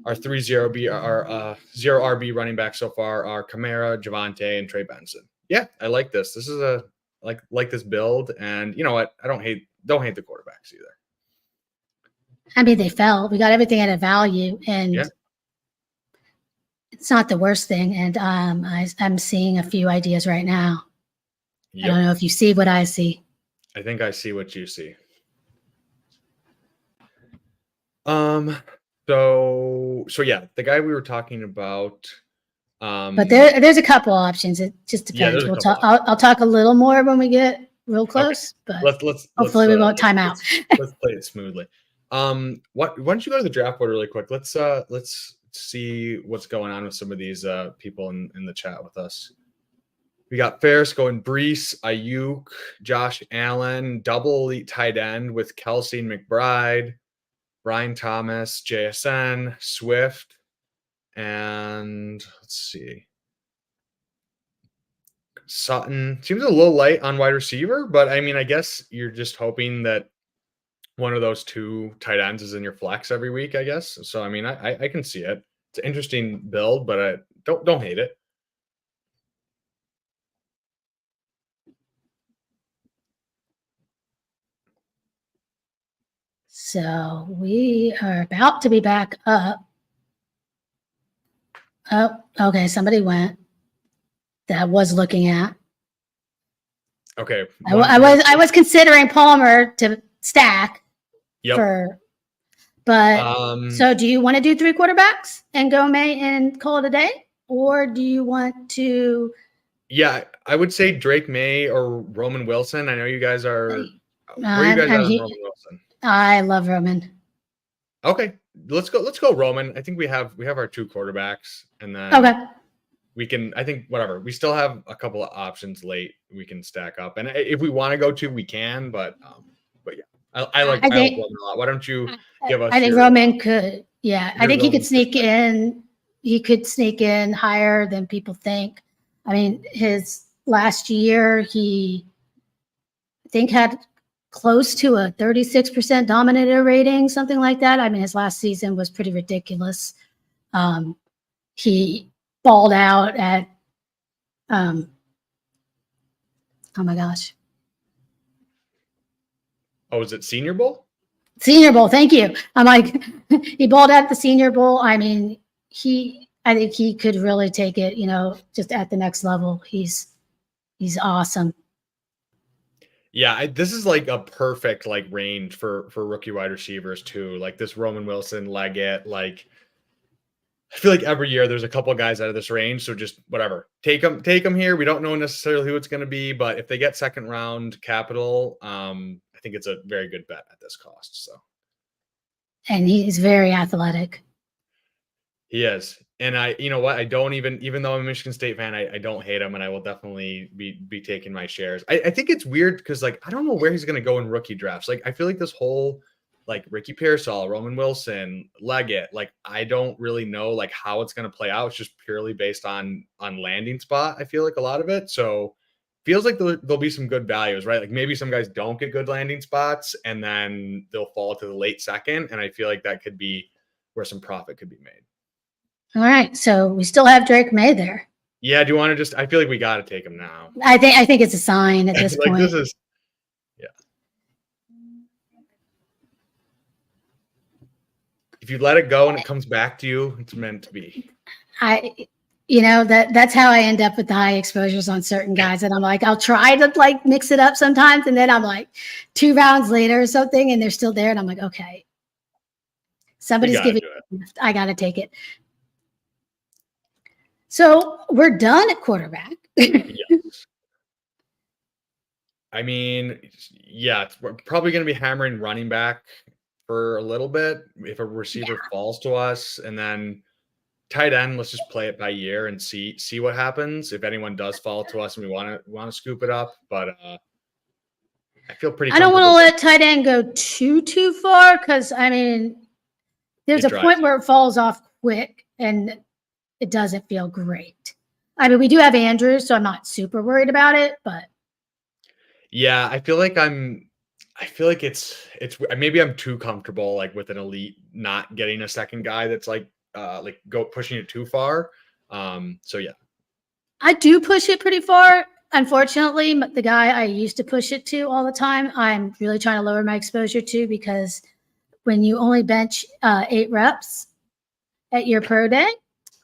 our 3-0B, our 0 RB running back so far are Kamara, Javante, and Trey Benson. Yeah, I like this. This is a like this build, and you know what? I don't hate the quarterbacks either. I mean, they fell. We got everything at a value, and Yeah. it's not the worst thing. And I'm seeing a few ideas right now. Yep. I don't know if you see what I see. I think I see what you see. So yeah, the guy we were talking about. But there's a couple options. It just depends. there's a We'll couple talk. I'll talk a little more when we get real close. But hopefully we won't time out. Let's play it smoothly. Why don't you go to the draft board really quick? Let's see what's going on with some of these people in the chat with us. We got Ferris going Brees, Ayuk, Josh Allen, double elite tight end with Kelsey and McBride, Brian Thomas, JSN, Swift, and let's see. Sutton seems a little light on wide receiver, but I mean, I guess you're just hoping that one of those 2 tight ends is in your flex every week, I guess. So I mean, I can see it. It's an interesting build, but I don't hate it. So we are about to be back up. Oh, okay. Somebody went that I was looking at. Okay. I was considering Palmer to stack. Yep. So do you want to do 3 quarterbacks and go May and call it a day? Or do you want to? Yeah, I would say Drake May or Roman Wilson. I know you guys are. Where are you guys at on Roman Wilson? I love Roman. Okay, let's go Roman. I think we have our 2 quarterbacks, and then we can. I think whatever. We still have a couple of options late. We can stack up, and if we want to go 2, we can. But yeah, I like Roman a lot. Why don't you give us? I think Roman could. Yeah, I think he could sneak in. He could sneak in higher than people think. I mean, his last year, I think had close to a 36% dominator rating, something like that. I mean, his last season was pretty ridiculous. He balled out at, oh my gosh. Oh, is it Senior Bowl? Senior Bowl, thank you. I'm like, he balled out at the Senior Bowl. I mean, I think he could really take it, just at the next level. He's awesome. Yeah, this is like a perfect range for rookie wide receivers too. Like this Roman Wilson, Leggett, I feel like every year there's a couple of guys out of this range. So just whatever, take them here. We don't know necessarily who it's going to be, but if they get second round capital, I think it's a very good bet at this cost. So, and he's very athletic. He is. And you know what? I don't even though I'm a Michigan State fan, I don't hate him, and I will definitely be taking my shares. I think it's weird because I don't know where he's going to go in rookie drafts. I feel like this whole Ricky Pearsall, Roman Wilson, Leggett, I don't really know how it's going to play out. It's just purely based on landing spot. I feel like a lot of it. So feels like there'll be some good values, right? Maybe some guys don't get good landing spots and then they'll fall to the late second. And I feel like that could be where some profit could be made. All right, so we still have Drake May there. Yeah, do you want to I feel like we got to take him now. I think it's a sign at this point. This is, yeah. If you let it go and it comes back to you, it's meant to be. You know, that's how I end up with the high exposures on certain guys. And I'm like, I'll try to like mix it up sometimes. And then I'm like 2 rounds later or something, and they're still there. And I'm like, okay, somebody's giving me, I got to take it. So we're done at quarterback. Yes. I mean, yeah, we're probably going to be hammering running back for a little bit if a receiver falls to us, and then tight end, let's just play it by year and see what happens. If anyone does fall to us and we want to scoop it up, but I feel pretty. I don't want to let tight end go too far, because I mean, there's a point where it falls off quick and it doesn't feel great. I mean, we do have Andrews, so I'm not super worried about it, but yeah, I feel like it's maybe I'm too comfortable like with an elite not getting a second guy that's like go pushing it too far. So yeah, I do push it pretty far. Unfortunately, the guy I used to push it to all the time, I'm really trying to lower my exposure to, because when you only bench 8 reps at your pro day,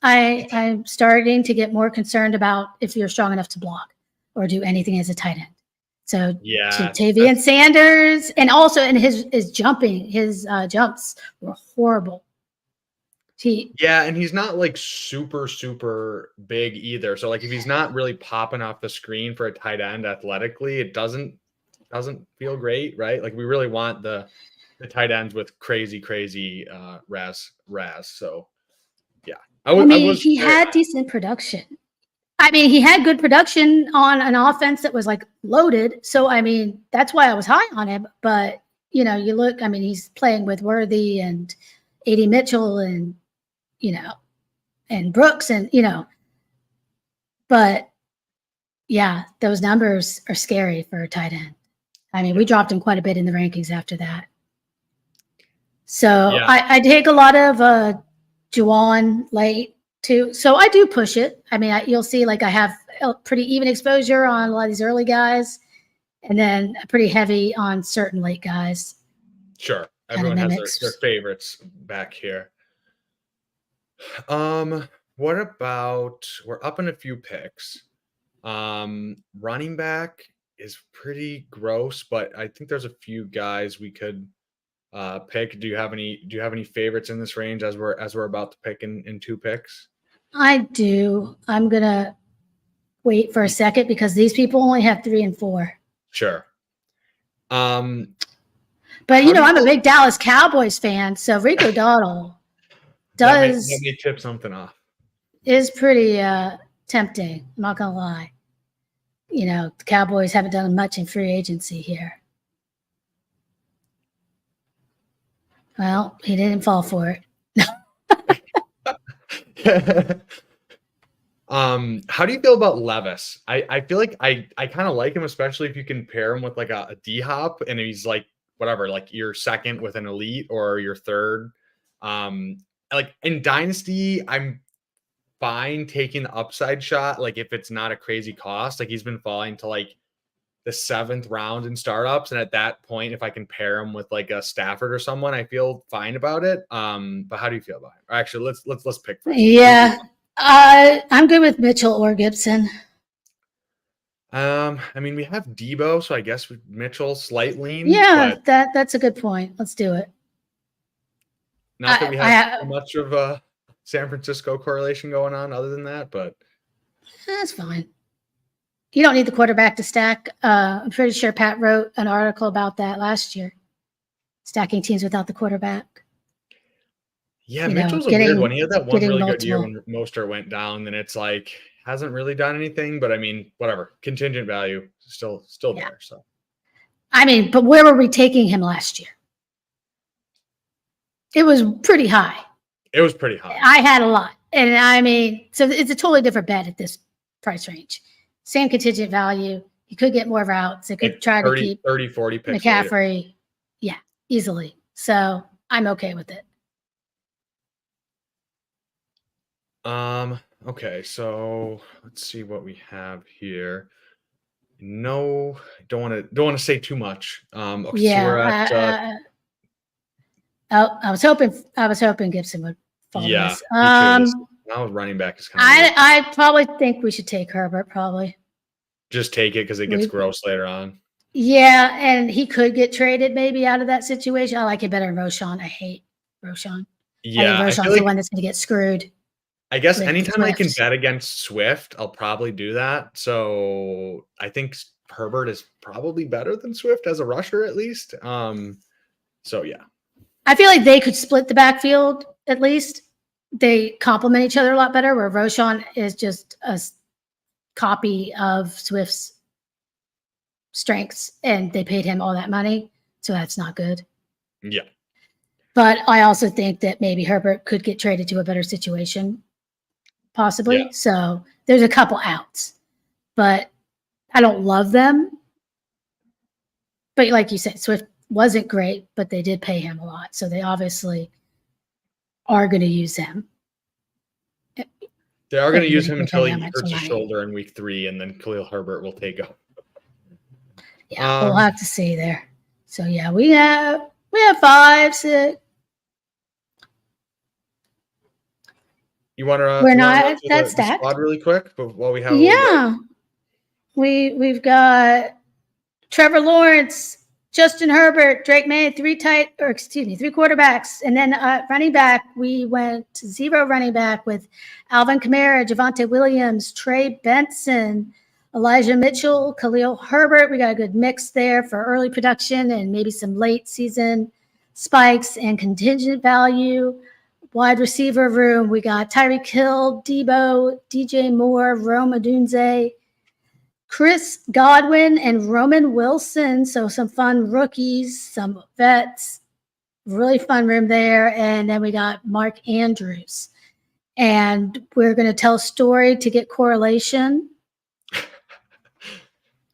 I'm starting to get more concerned about if you're strong enough to block or do anything as a tight end. So yeah, Tavian Sanders, and also in his jumps were horrible. And he's not like super big either. So like if he's not really popping off the screen for a tight end athletically, it doesn't feel great, right? Like we really want the tight ends with crazy RAS. So yeah, he had decent production. I mean, he had good production on an offense that was like loaded. So I mean, that's why I was high on him. But you know, you look, I mean, he's playing with Worthy and A.D. Mitchell and and Brooks, and but yeah, those numbers are scary for a tight end. I mean, we dropped him quite a bit in the rankings after that. So yeah. I take a lot of Juwan late too. So I do push it. I mean, you'll see like I have a pretty even exposure on a lot of these early guys, and then pretty heavy on certain late guys. Sure. Everyone has their favorites back here. What about, we're up in a few picks. Running back is pretty gross, but I think there's a few guys we could pick. Do you have any favorites in this range as we're about to pick in 2 picks? I do. I'm gonna wait for a second because these people only have 3 and 4. Sure. But I'm a big Dallas Cowboys fan, so Rico Dowdle let me tip something off. Is pretty tempting. I'm not gonna lie. The Cowboys haven't done much in free agency here. Well, he didn't fall for it. How do you feel about Levis? I feel like I kind of like him, especially if you can pair him with like a D-hop, and he's like whatever, like your second with an elite or your third. Like in Dynasty, I'm fine taking the upside shot, like if it's not a crazy cost. Like he's been falling to like the 7th round in startups, and at that point, if I can pair him with like a Stafford or someone, I feel fine about it. But how do you feel about it? Actually, let's pick first. Yeah, I'm good with Mitchell or Gibson. I mean, we have Debo, so I guess with Mitchell slight lean. Yeah, that's a good point. Let's do it. Not that we have so much of a San Francisco correlation going on other than that, but that's fine. You don't need the quarterback to stack. I'm pretty sure Pat wrote an article about that last year, stacking teams without the quarterback. Yeah, Mitchell's a weird one. He had that one really good year when Mostert went down, and it's like hasn't really done anything. But I mean, whatever, contingent value still there. So, I mean, but where were we taking him last year? It was pretty high. It was pretty high. I had a lot, and I mean, so it's a totally different bet at this price range. Same contingent value. You could get more routes. It could try to keep 30-40 picks McCaffrey. Later. Yeah, easily. So I'm okay with it. Okay, so let's see what we have here. No, don't want to say too much. Okay, yeah. So we're at, I was hoping Gibson would follow this. Now running back is kind of I probably think we should take Herbert. Probably. just take it because it gets gross later on. Yeah, and he could get traded maybe out of that situation. I like it better than Roschon. I hate Roschon. Yeah, I I think feel Roschon's the like one that's going to get screwed. I guess with anytime I can Swift. bet against Swift, I'll probably do that. So I think Herbert is probably better than Swift as a rusher, at least. So yeah, I feel like they could split the backfield at least. They complement each other a lot better. Where Roschon is just a copy of Swift's strengths, and they paid him all that money, so that's not good. yeah. But I also think that maybe Herbert could get traded to a better situation, possibly. Yeah. So there's a couple outs, but I don't love them. But like you said, Swift wasn't great, but they did pay him a lot. So they obviously are going to use him. They are going to use him They until pay he how much hurts his money. shoulder in week 3, and then Khalil Herbert will take over. Yeah, we'll have to see there. So yeah, we have 5, 6. You want to? We're not run through that the stacked. squad really quick, but while we have a little bit. Yeah, we've got Trevor Lawrence, Justin Herbert, Drake May, 3 quarterbacks, and then running back. We went to 0 running back with Alvin Kamara, Javonte Williams, Trey Benson, Elijah Mitchell, Khalil Herbert. We got a good mix there for early production and maybe some late season spikes and contingent value. Wide receiver room, we got Tyreek Hill, Debo, DJ Moore, Rome Odunze, Chris Godwin, and Roman Wilson. So some fun rookies, some vets, really fun room there. And then we got Mark Andrews. And we're going to tell a story to get correlation.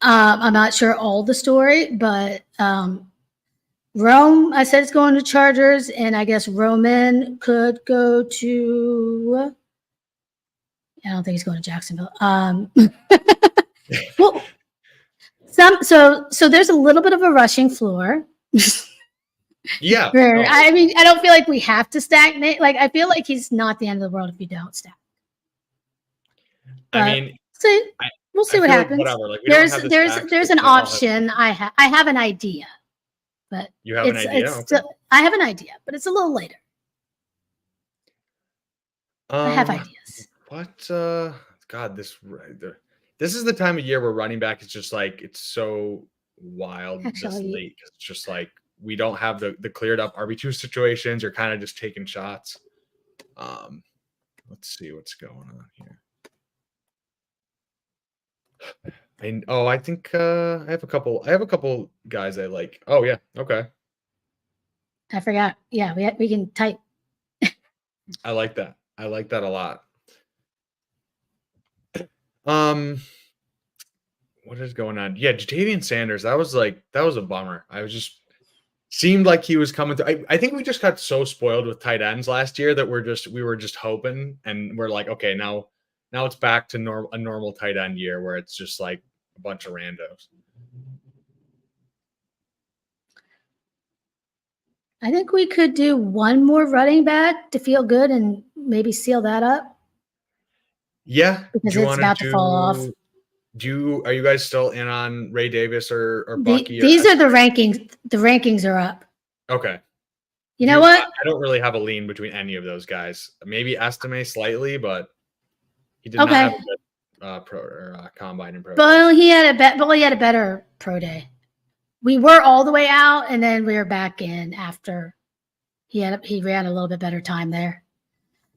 I'm not sure all the story, but Rome, I said, it's going to Chargers, and I guess Roman could go to. I don't think he's going to Jacksonville. Well, so there's a little bit of a rushing floor. Yeah. Where, no. I mean, I don't feel like we have to stagnate. Like, I feel like he's not the end of the world if you don't stack. I mean, we'll see what feel like happens. whatever. Like, we don't have the stacks, There's but an we all have- option. I have an idea, but You have an idea? It's Okay. still, I have an idea, but it's a little later. I have ideas. What? God, this is the time of year where running back is just like, it's so wild this Actually- late. It's just like we don't have the cleared up RB2 situations. You're kind of just taking shots. Let's see what's going on here. I think I have a couple guys I like. Oh yeah, okay. I forgot. Yeah, we can type. I like that. I like that a lot. What is going on? Yeah, Jatavian Sanders. That was a bummer. I was just seemed like he was coming through. I think we just got so spoiled with tight ends last year that we were just hoping, and we're like, okay, now it's back to a normal tight end year where it's just like a bunch of randos. I think we could do one more running back to feel good and maybe seal that up. Yeah, because it's about to fall off. Are you guys still in on Ray Davis or Bucky? These are the rankings. The rankings are up. Okay. You know what? I don't really have a lean between any of those guys. Maybe Estime slightly, but he did not have a good combine and pro. But he had a better pro day. We were all the way out, and then we were back in after he ran a little bit better time there.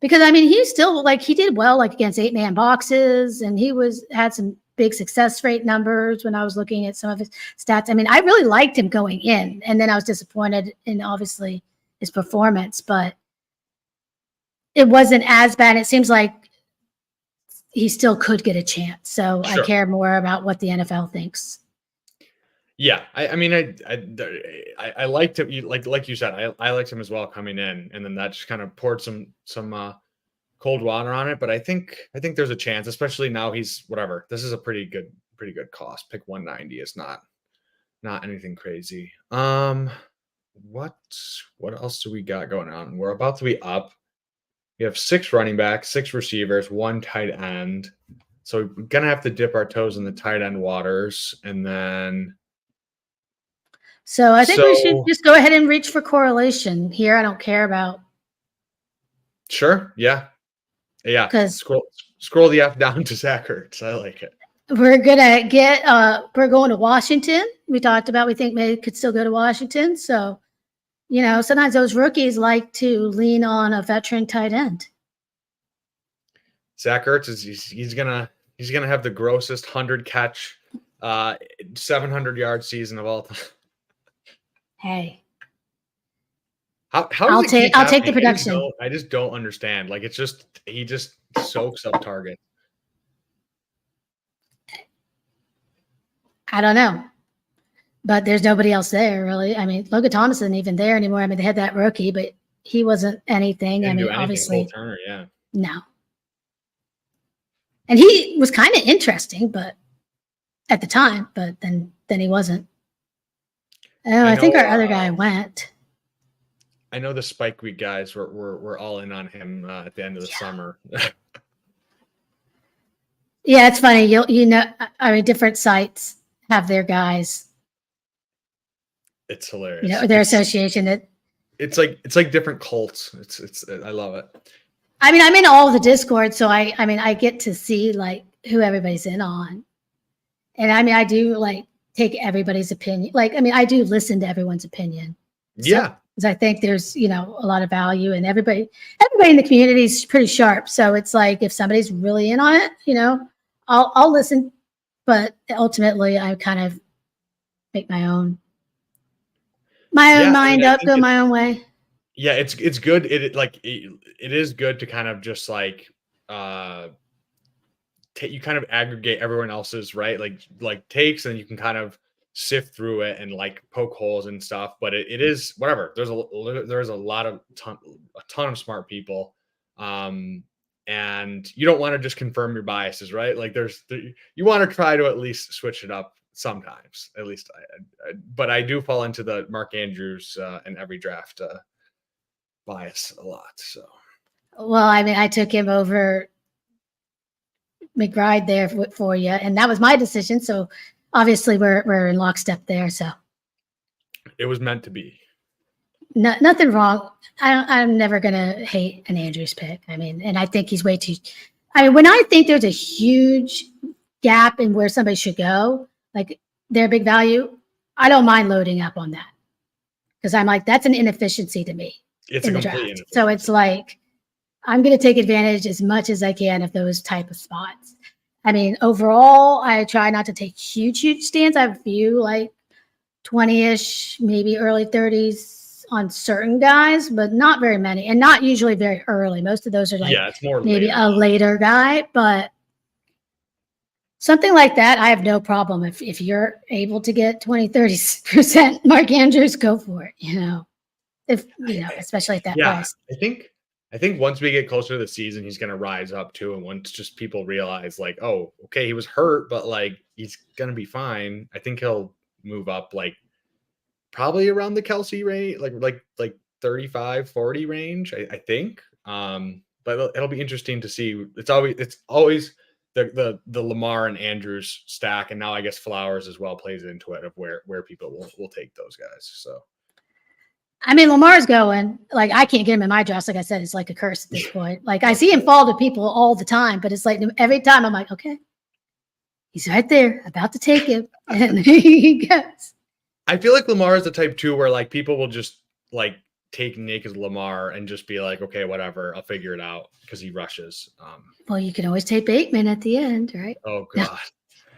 Because I mean, he still he did well against 8-man boxes, and he had some big success rate numbers when I was looking at some of his stats. I mean, I really liked him going in, and then I was disappointed in obviously his performance, but it wasn't as bad. It seems like he still could get a chance. So sure. I care more about what the NFL thinks. Yeah, I mean, I liked him. Like you said, I liked him as well coming in, and then that just kind of poured some cold water on it. But I think there's a chance, especially now he's whatever. This is a pretty good cost. Pick 190 is not anything crazy. What else do we got going on? We're about to be up We have 6 running backs, 6 receivers, 1 tight end. So we're gonna have to dip our toes in the tight end waters, and then So I think we should so just go ahead and reach for correlation here. I don't care about sure, yeah. because Scroll the F down to Zach Ertz. I like it. we're gonna get we're going to Washington. We talked about we think maybe could still go to Washington. So, sometimes those rookies like to lean on a veteran tight end. Zach Ertz he's gonna have the grossest 100-catch, 700-yard season of all time. Hey, How I'll does it keep take the happening? production. I just don't understand. Like he just soaks up targets. I don't know, but there's nobody else there really. I mean, Logan Thomas isn't even there anymore. I mean, they had that rookie, but he wasn't anything. Didn't do anything, obviously, Cole Turner, yeah. no. And he was kind of interesting, but at the time, but then he wasn't. Oh, I think our other guy went. I know the Spike Week guys were all in on him at the end of the summer. Yeah, it's funny. I mean, different sites have their guys. It's hilarious. Their association. It's like different cults. It's I love it. I mean, I'm in all the Discord, so I get to see like who everybody's in on, and I mean, I do like take everybody's opinion. Like, I mean, I do listen to everyone's opinion. Yeah, because I think there's a lot of value, and everybody in the community is pretty sharp. So it's like if somebody's really in on it, I'll listen, but ultimately I kind of make my own mind up, go my own way. Yeah, it's good. It is good to kind of just like you kind of aggregate everyone else's right like takes, and you can kind of sift through it and like poke holes and stuff. But it is whatever. There's a ton of smart people, and you don't want to just confirm your biases, right? Like you want to try to at least switch it up sometimes. At least but I do fall into the Mark Andrews in every draft bias a lot. So, well, I mean, I took him over McBride there for you, and that was my decision. So obviously we're in lockstep there. So it was meant to be. Nothing wrong. I'm never gonna hate an Andrews pick. I mean, and I think he's way too. I mean, when I think there's a huge gap in where somebody should go, like their big value, I don't mind loading up on that because I'm like, that's an inefficiency to me. It's a complete inefficiency. So it's like I'm going to take advantage as much as I can of those type of spots. I mean, overall, I try not to take huge stands. I have a few like 20-ish, maybe early 30s on certain guys, but not very many, and not usually very early. Most of those are like it's more maybe later. a later guy, but something like that, I have no problem. If you're able to get 20-30% Mark Andrews, go for it, especially at that price. I think once we get closer to the season, he's going to rise up too. And once just people realize like, oh, okay, he was hurt, but like he's going to be fine. I think he'll move up like probably around the Kelsey rate, like 35, 40 range, I think. But it'll be interesting to see. It's always the Lamar and Andrews stack. And now I guess Flowers as well plays into it of where people will take those guys. So. I mean, Lamar's going, like, I can't get him in my drafts. Like I said, it's like a curse at this point. Like, I see him fall to people all the time, but it's like every time I'm like, okay, he's right there, about to take him. And he goes. I feel like Lamar is the type too where like people will just like take Nick as Lamar and just be like, okay, whatever, I'll figure it out because he rushes. Well, you can always take Bateman at the end, right? Oh God.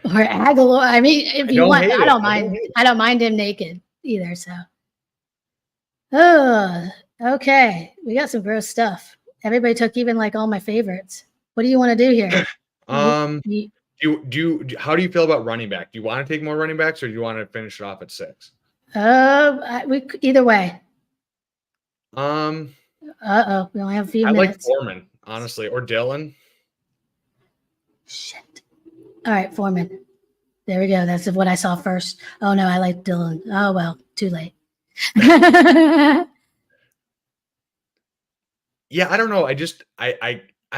Or Aguilar. I mean, if you want, I don't mind. I don't mind him naked either. So. Oh, okay. We got some gross stuff. Everybody took even like all my favorites. What do you want to do here? How do you feel about running back? Do you want to take more running backs or do you want to finish it off at 6? Either way. We only have a few minutes. I like Foreman, honestly, or Dylan. Shit. All right, Foreman. There we go. That's what I saw first. Oh no, I like Dylan. Oh well, too late. Yeah, I don't know. I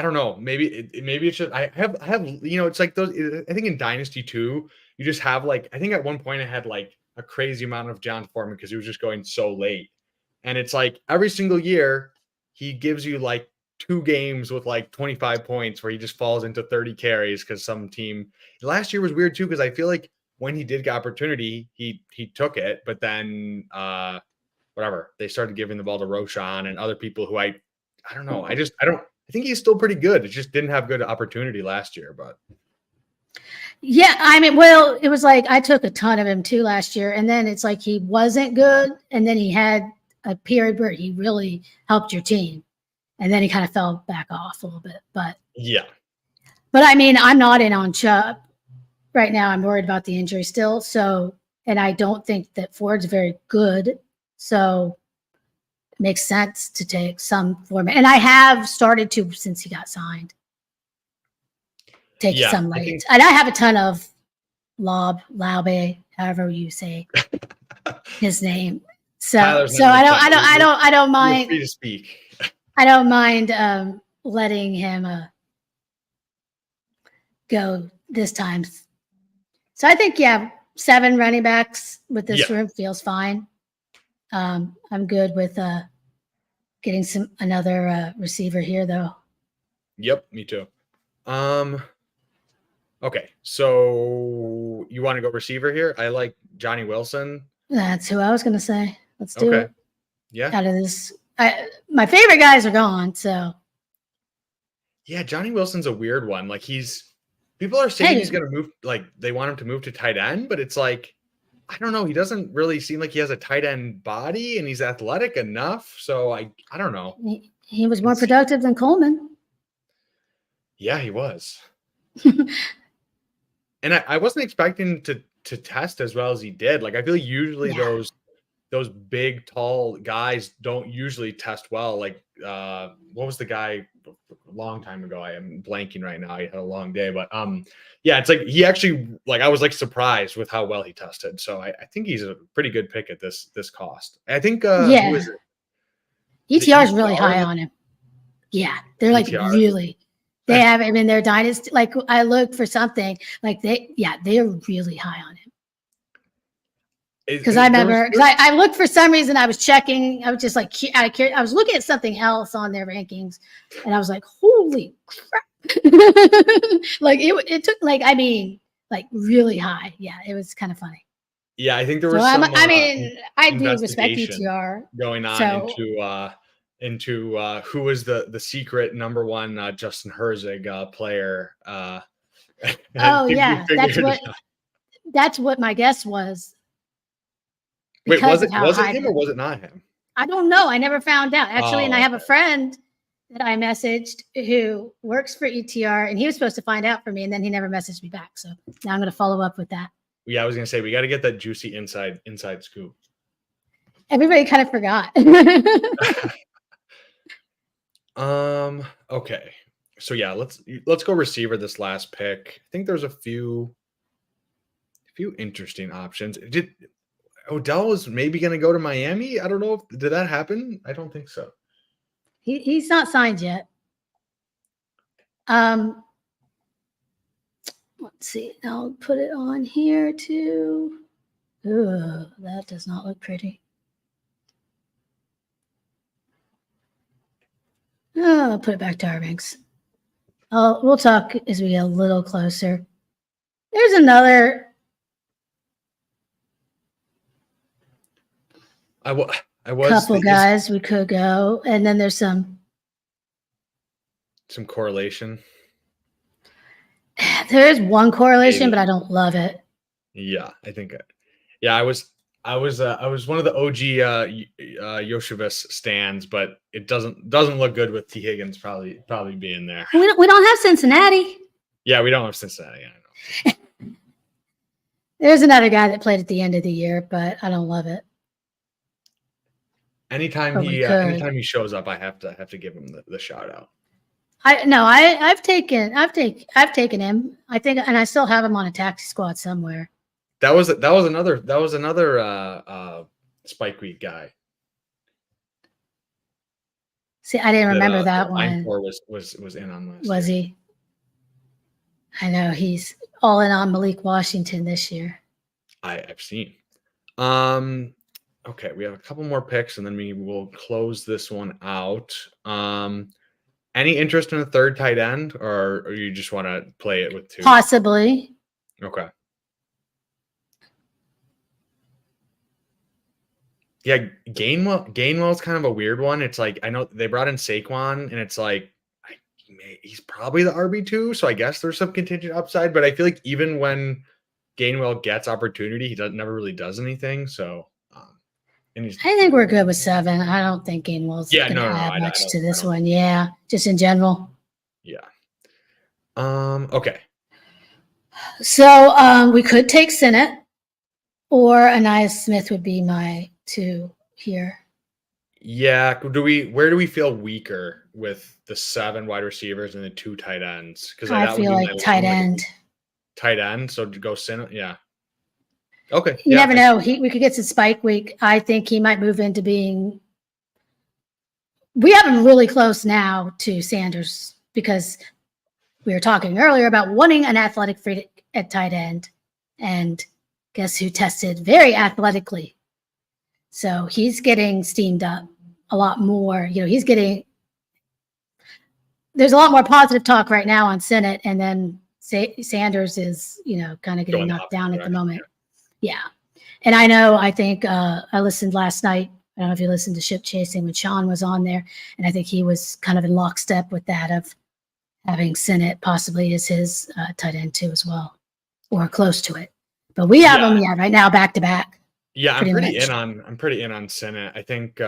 don't know. Maybe it's just I have it's like those. I think in Dynasty 2, you just have like I think at one point I had like a crazy amount of John Foreman because he was just going so late, and it's like every single year he gives you like 2 games with like 25 points where he just falls into 30 carries because some team. Last year was weird too because I feel like when he did get opportunity, he took it, but then whatever they started giving the ball to Roshan and other people who I don't know. I think he's still pretty good. It just didn't have good opportunity last year, but Yeah, I mean, well, it was like I took a ton of him too last year, and then it's like he wasn't good, and then he had a period where he really helped your team, and then he kind of fell back off a little bit. yeah. But I mean, I'm not in on Chubb right now. I'm worried about the injury still. So, and I don't think that Ford's very good. So it makes sense to take some format. And I have started to since he got signed. Take some late. And I have a ton of Laube, however you say his name. So I don't mind. You're free to speak. I don't mind letting him go this time. So I think 7 running backs with this room feels fine. I'm good with getting another receiver here though. Yep, me too. Okay, so you want to go receiver here? I like Johnny Wilson. That's who I was going to say. Let's do it. Yeah. Out of this, my favorite guys are gone. So. Yeah, Johnny Wilson's a weird one. Like people are saying he's going to move. Like they want him to move to tight end, but it's like I don't know. He doesn't really seem like he has a tight end body, and he's athletic enough. So I don't know. He was more productive than Coleman. Yeah, he was. And I wasn't expecting to test as well as he did. Like I feel like usually those big tall guys don't usually test well. Like what was the guy a long time ago? I am blanking right now. I had a long day, but it's like he actually like I was like surprised with how well he tested. So I think he's a pretty good pick at this cost. I think who is it? ETR is really high on him. Yeah, they're like ETR. Really. They have him in their dynasty. Like I looked for something like they are really high on him. Because I remember, I looked for some reason. I was checking. I was just like, I was looking at something else on their rankings, and I was like, "Holy crap!" Like it took like really high. Yeah, it was kind of funny. Yeah, I think there was. I do respect ETR going on into who was the secret number 1 Justin Herzig player. That's what my guess was. Wait, was it him or was it not him? I don't know. I never found out actually. And I have a friend that I messaged who works for ETR, and he was supposed to find out for me, and then he never messaged me back. So now I'm going to follow up with that. Yeah, I was going to say we got to get that juicy inside scoop. Everybody kind of forgot. Okay. So yeah, let's go receiver this last pick. I think there's a few interesting options. Odell was maybe going to go to Miami? I don't know did that happen? I don't think so. He's not signed yet. Let's see. I'll put it on here too. Ooh, that does not look pretty. Oh, I'll put it back to our ranks. We'll talk as we get a little closer. There's another. I was couple guys we could go, and then there's some correlation. There is one correlation, but I don't love it. Yeah, I think. Yeah, I was one of the OG Yoshivas stands, but it doesn't look good with T. Higgins probably being there. We don't have Cincinnati. Yeah, we don't have Cincinnati. I know. There's another guy that played at the end of the year, but I don't love it. Anytime he shows up, I have to give him the shout out. I've taken him. I think, and I still have him on a taxi squad somewhere. That was another Spike Week guy. See, I didn't remember that Line one. Core was in on last Was year. he? I know he's all in on Malik Washington this year. I've seen. Okay, we have a couple more picks, and then we will close this one out. Any interest in a third tight end, or you just want to play it with two? Possibly. Okay. Yeah, Gainwell's kind of a weird one. It's like I know they brought in Saquon, and it's like he's probably the RB2, so I guess there's some contingent upside. But I feel like even when Gainwell gets opportunity, he never really does anything. So, and I think we're good with 7. I don't think Gainwell's going to add much to this one. Yeah, just in general. Yeah. Okay. So we could take Sinnott, or Anais Smith would be my 2 here. Yeah. Where do we feel weaker with the 7 wide receivers and the 2 tight ends? Because I feel like tight end. Tight end. So to go Sinnott. Yeah. Okay. You never know. We could get some spike week. I think he might move into being. We have him really close now to Sanders because we were talking earlier about wanting an athletic freak at tight end, and guess who tested very athletically? So he's getting steamed up a lot more. You know, he's getting. There's a lot more positive talk right now on Sinnott, and then Sanders is, kind of getting knocked down at the moment. Yeah. And I think I listened last night. I don't know if you listened to Ship Chasing when Sean was on there. And I think he was kind of in lockstep with that of having Sinnott possibly as his tight end too as well, or close to it. But we have him, right now back to back. Yeah, I'm pretty in on Sinnott. I think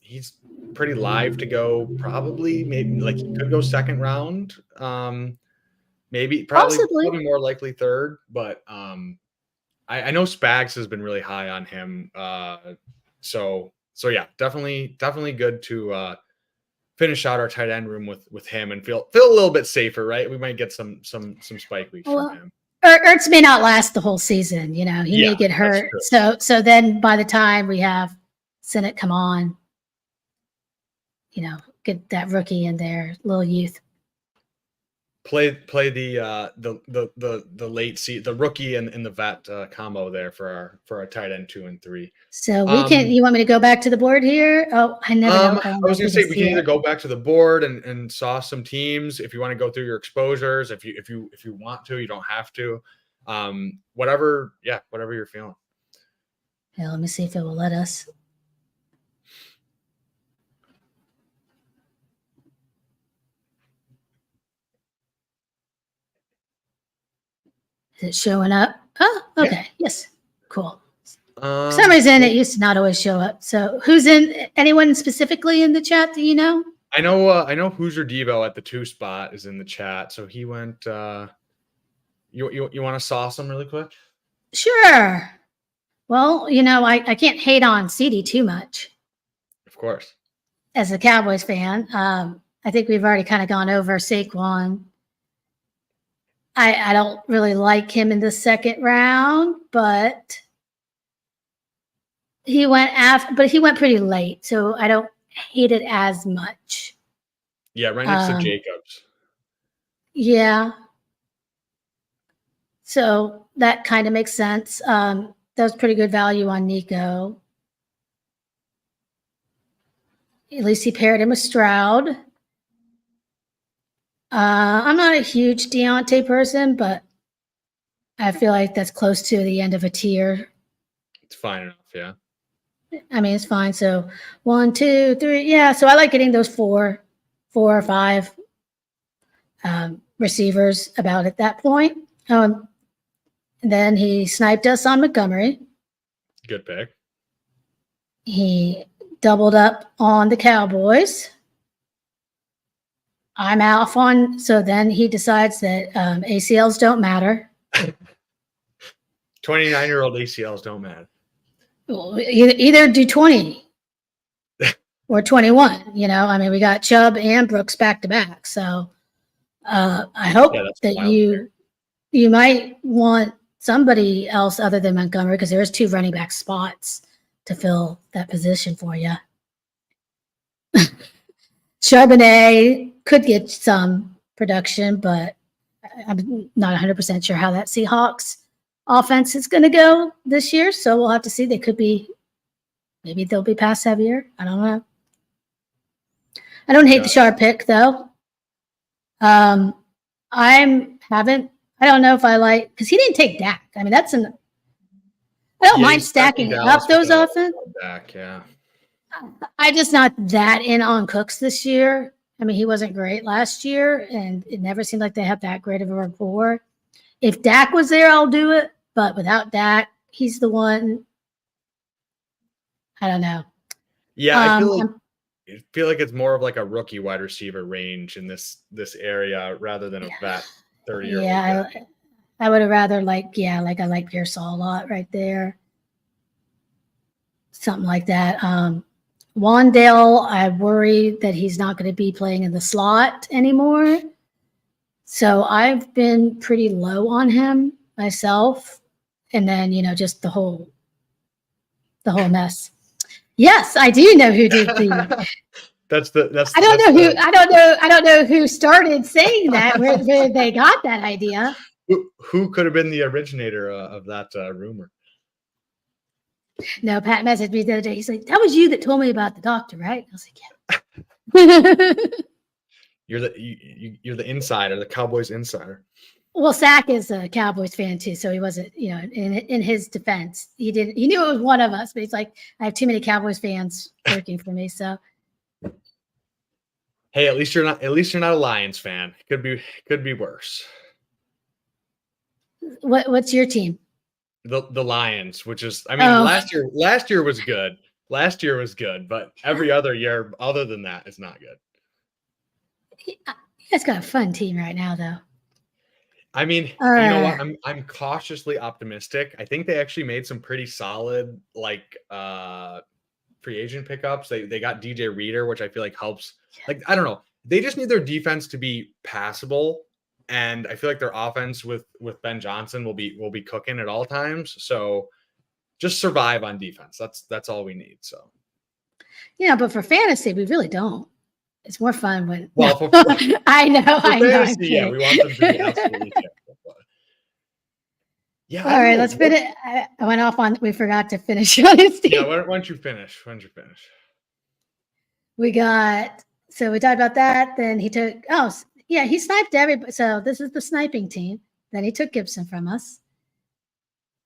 he's pretty live to go. Probably, maybe like he could go second round. Probably more likely third, but I know Spags has been really high on him. So yeah, definitely good to finish out our tight end room with him and feel a little bit safer, right? We might get some spike weeks from him. Ertz may not last the whole season, he may get hurt. So then by the time we have Sinnott come on, get that rookie in there, little youth. Play the late seat, the rookie and the vet combo there for our tight end 2 and 3. So we can. You want me to go back to the board here? Oh, I never know. I was going to say we can either go back to the board and saw some teams if you want to go through your exposures. If you want to, you don't have to. Whatever you're feeling. Yeah, let me see if it will let us. Is it showing up? Oh, okay. Yeah. Yes. Cool. For some reason, it used to not always show up. So who's in? Anyone specifically in the chat that you know? I know Hoosier Devo at the 2 spot is in the chat. So he went. You want to sauce him really quick? Sure. Well, I can't hate on CD too much. Of course. As a Cowboys fan, I think we've already kind of gone over Saquon. I don't really like him in the second round, but he went pretty late, so I don't hate it as much. Yeah, right next to Jacobs. Yeah. So that kind of makes sense. That was pretty good value on Nico. At least he paired him with Stroud. I'm not a huge Deontay person, but I feel like that's close to the end of a tier. It's fine enough, yeah. I mean, it's fine. So 1, 2, 3. Yeah. So I like getting those 4 or 5 receivers about at that point. Then he sniped us on Montgomery. Good pick. He doubled up on the Cowboys. I'm off on, so then he decides that ACLs don't matter. 29-year-old ACLs don't matter. Well, either do 20 or 21. We got Chubb and Brooks back to back. So I hope that you might want somebody else other than Montgomery, because there's 2 running back spots to fill that position for you. Charbonnet could get some production, but I'm not 100% sure how that Seahawks offense is going to go this year. So we'll have to see. They could be, maybe they'll be pass heavier. I don't know. I don't hate the Sharp pick though. I don't know if I like, because he didn't take Dak. I mean, I don't mind stacking up those offense. Dak, yeah. I'm just not that in on Cooks this year. I mean, he wasn't great last year, and it never seemed like they have that great of a rapport. If Dak was there, I'll do it. But without Dak, he's the one. I don't know. Yeah, I feel like it's more of like a rookie wide receiver range in this area rather than a vet 30-year-old. Yeah, I would have rather I like Pearsall a lot right there. Something like that. Wandale, I worry that he's not going to be playing in the slot anymore. So I've been pretty low on him myself. And then, just the whole mess. Yes, I do know who did the. I don't know who started saying that, where they got that idea. Who could have been the originator of that rumor? No, Pat messaged me the other day. He's like, "That was you that told me about the doctor, right?" I was like, "Yeah." You're the insider, the Cowboys insider. Well, Sack is a Cowboys fan too, so he wasn't. In his defense, he knew it was one of us, but he's like, "I have too many Cowboys fans working for me." So, hey, at least you're not a Lions fan. Could be worse. What's your team? The Lions, which is, I mean, last year was good. Last year was good, but every other year other than that is not good. You guys got a fun team right now, though. I mean, you know what? I'm cautiously optimistic. I think they actually made some pretty solid free agent pickups. They got DJ Reader, which I feel like helps. Like, I don't know. They just need their defense to be passable. And I feel like their offense with Ben Johnson will be cooking at all times. So just survive on defense. That's all we need. So but for fantasy, we really don't. It's more fun when. Well, for I know. Fantasy, yeah, we want them to be absolutely terrible. But yeah. All right, let's finish. I went off on. We forgot to finish on his team. Yeah. Why don't you finish? We talked about that. Then he took. Yeah, he sniped everybody. So this is the sniping team. Then he took Gibson from us.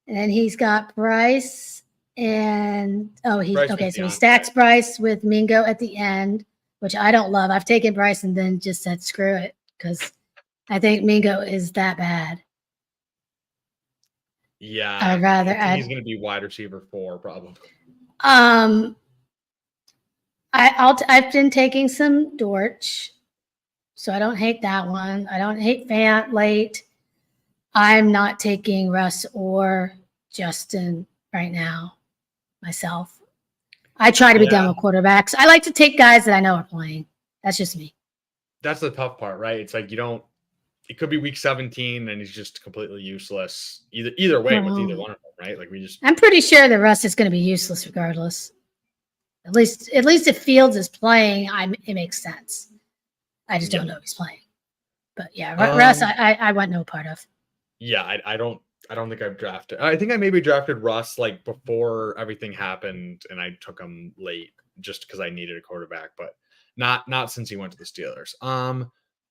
And then he's got Bryce and so he stacks Bryce with Mingo at the end, which I don't love. I've taken Bryce and then just said screw it because I think Mingo is that bad. Yeah. I'd rather he's going to be wide receiver 4 probably. I've been taking some Dortch. So I don't hate that one. I don't hate Fant late. I'm not taking Russ or Justin right now myself. I try to be done with quarterbacks. I like to take guys that I know are playing. That's just me. That's the tough part, right? It's like it could be week 17 and he's just completely useless. Either way with either one of them, right? Like I'm pretty sure that Russ is going to be useless regardless. At least if Fields is playing, it makes sense. I just don't know if he's playing. But yeah, Russ, I want no part of. Yeah, I don't think I've drafted. I think I maybe drafted Russ like before everything happened, and I took him late just because I needed a quarterback, but not since he went to the Steelers.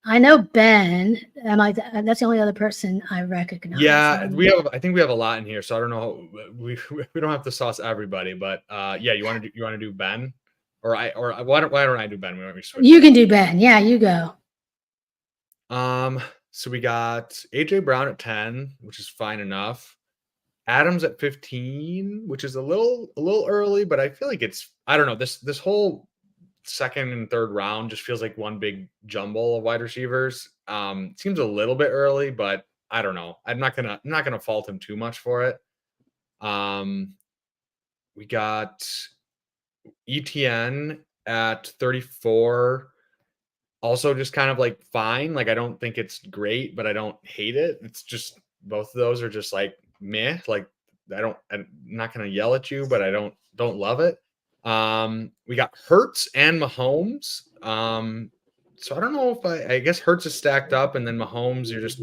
I know Ben. That's the only other person I recognize. Yeah, I think we have a lot in here, so I don't know. We don't have to sauce everybody, but yeah, you want to do Ben? Or why don't I do Ben? You can do Ben. Yeah, you go. So we got AJ Brown at 10, which is fine enough. Adams at 15, which is a little early, but I feel like I don't know. This whole second and third round just feels like one big jumble of wide receivers. Seems a little bit early, but I don't know. I'm not gonna fault him too much for it. We got ETN at 34, also just kind of like fine. Like I don't think it's great, but I don't hate it. It's just both of those are just like meh. Like I'm not gonna yell at you, but I don't love it. We got Hurts and Mahomes. So I don't know if I guess Hurts is stacked up, and then Mahomes, you're just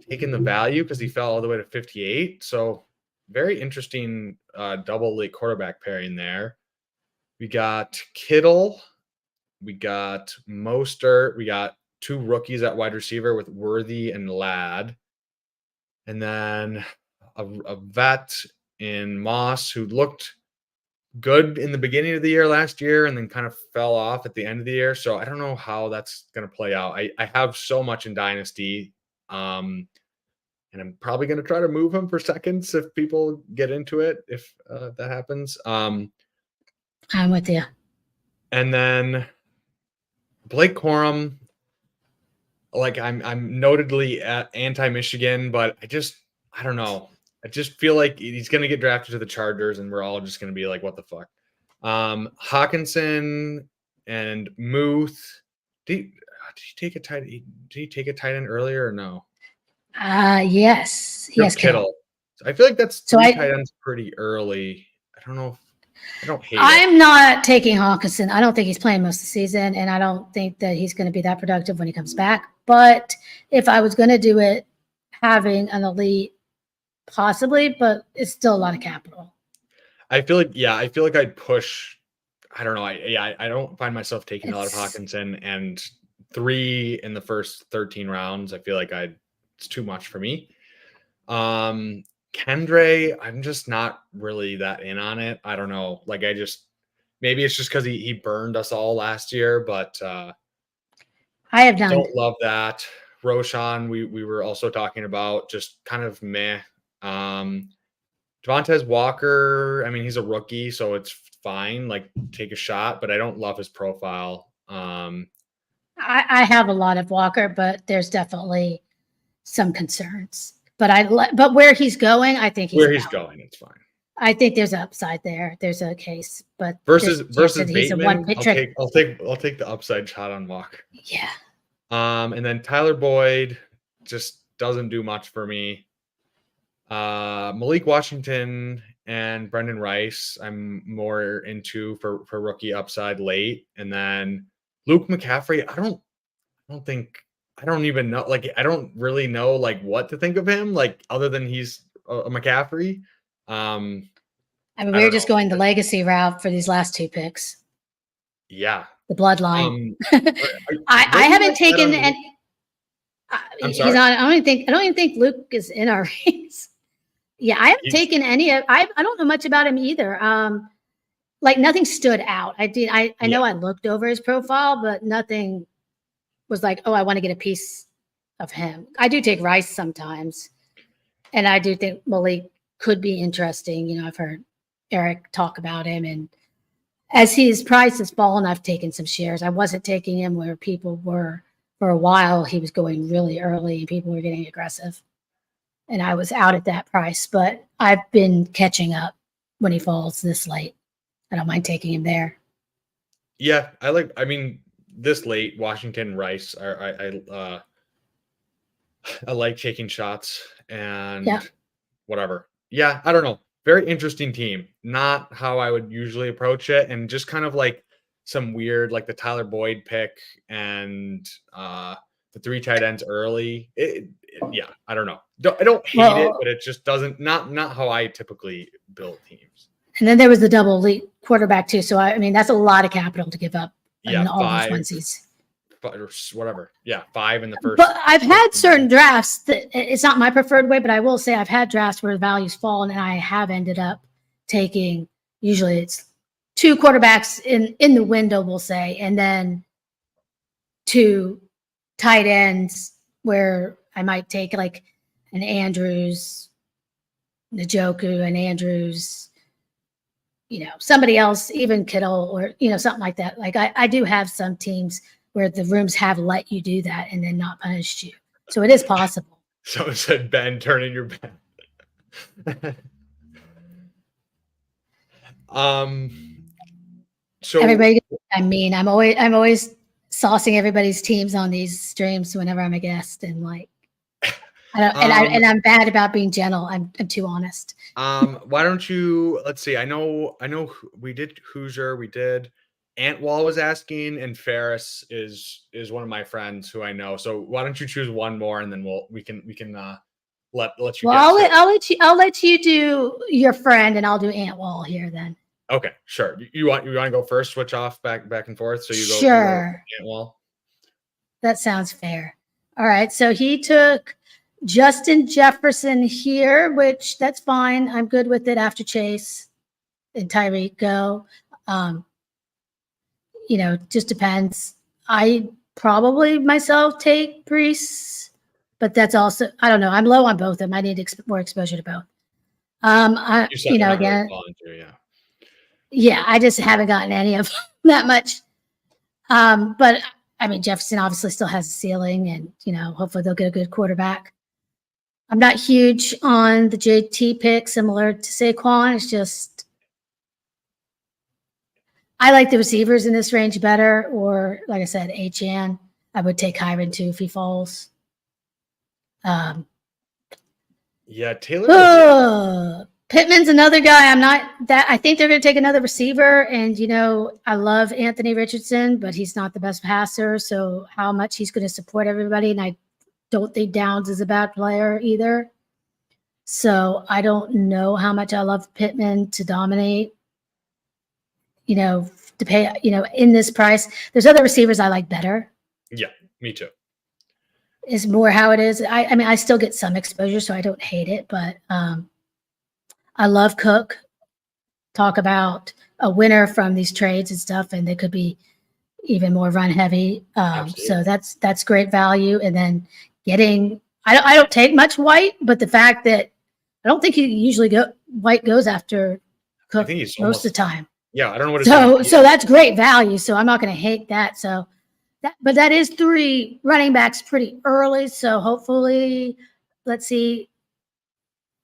taking the value because he fell all the way to 58. So very interesting double late quarterback pairing there. We got Kittle, we got Mostert, we got two rookies at wide receiver with Worthy and Ladd, and then a vet in Moss who looked good in the beginning of the year last year and then kind of fell off at the end of the year. So I don't know how that's going to play out. I have so much in Dynasty. And I'm probably going to try to move him for seconds if people get into it, if that happens. I'm with you. And then Blake Corum, like I'm notedly anti-Michigan, but I don't know. I just feel like he's going to get drafted to the Chargers, and we're all just going to be like, what the fuck? Hawkinson and Muth. Did he take a tight end earlier or no? Yes. Yes, Kittle. I feel like that's so tight ends pretty early. I don't know. I don't hate I'm not taking Hawkinson. I don't think he's playing most of the season, and I don't think that he's going to be that productive when he comes back. But if I was going to do it, having an elite, possibly, but it's still a lot of capital. I feel like I'd push. I don't know. I don't find myself taking a lot of Hawkinson, and 3 in the first 13 rounds. I feel like it's too much for me. Kendre, I'm just not really that in on it. I don't know. Like maybe it's just because he burned us all last year, but I have done. Don't love that. Roshan, we were also talking about, just kind of meh. Devontae Walker, I mean, he's a rookie, so it's fine. Like, take a shot, but I don't love his profile. I have a lot of Walker, but there's definitely some concerns. But where he's going, I think he's going, it's fine. I think there's an upside there. There's a case, but versus Bateman, I'll take the upside shot on Walker. Yeah. And then Tyler Boyd just doesn't do much for me. Malik Washington and Brendan Rice, I'm more into for rookie upside late. And then Luke McCaffrey, I don't even know. Like, I don't really know like what to think of him, like other than he's a McCaffrey. I mean, we were just going the legacy route for these last 2 picks. Yeah. The bloodline. I haven't taken any. He's on. I don't even think Luke is in our race. Yeah, I haven't taken any of. I don't know much about him either. Like nothing stood out. I know I looked over his profile, but nothing was like, oh, I want to get a piece of him. I do take Rice sometimes, and I do think Malik could be interesting. You know, I've heard Eric talk about him, and as his price has fallen, I've taken some shares. I wasn't taking him where people were for a while. He was going really early, and people were getting aggressive, and I was out at that price. But I've been catching up when he falls this late. I don't mind taking him there. Yeah, I mean, this late, Washington, Rice, I like taking shots and whatever. Yeah, I don't know. Very interesting team. Not how I would usually approach it, and just kind of like some weird, like the Tyler Boyd pick and the 3 tight ends early. Yeah, I don't know. I don't hate it, but it just doesn't not how I typically build teams. And then there was the double elite quarterback too. So I mean, that's a lot of capital to give up. Yeah, all those onesies. Or whatever. Yeah, 5 in the first. But I've had certain drafts that it's not my preferred way, but I will say I've had drafts where the value's fallen, and I have ended up taking, usually it's 2 quarterbacks in the window, we'll say, and then 2 tight ends where I might take like an Andrews, Njoku, and Andrews, you know, somebody else, even Kittle, or, you know, something like that. Like I do have some teams where the rooms have let you do that and then not punished you. So it is possible. Someone said, Ben, turn in your bed. So everybody, I mean, I'm always saucing everybody's teams on these streams whenever I'm a guest, and like, I'm bad about being gentle. I'm too honest. Why don't you? Let's see. I know. We did Hoosier. We did Antwall was asking, and Ferris is one of my friends who I know. So why don't you choose one more, and then we can let you Well, get to. I'll let you do your friend, and I'll do Antwall here then. Okay, sure. You want to go first? Switch off back and forth. So you go. Sure. You go Antwall. That sounds fair. All right. So he took Justin Jefferson here, which that's fine. I'm good with it after Chase and Tyreek go. Just depends. I probably myself take Brees, but that's also, I don't know. I'm low on both of them. I need more exposure to both. Again, yeah, I just haven't gotten any of that much. But I mean, Jefferson obviously still has a ceiling, and hopefully they'll get a good quarterback. I'm not huge on the JT pick, similar to Saquon. It's just I like the receivers in this range better. Or like I said, HN. I would take Kyron too if he falls. Yeah, Taylor. Pittman's another guy. I think they're going to take another receiver. And, I love Anthony Richardson, but he's not the best passer. So how much he's going to support everybody. And I don't think Downs is a bad player either. So I don't know how much I love Pittman to dominate, to pay, in this price. There's other receivers I like better. Yeah, me too. Is more how it is. I mean, I still get some exposure, so I don't hate it, but I love Cook. Talk about a winner from these trades and stuff, and they could be even more run heavy. So that's great value. And then I don't take much White, but the fact that I don't think White goes after Cook most of the time. Yeah, I don't know what. So that's great value. So I'm not going to hate that. So but that is 3 running backs pretty early. So hopefully, let's see.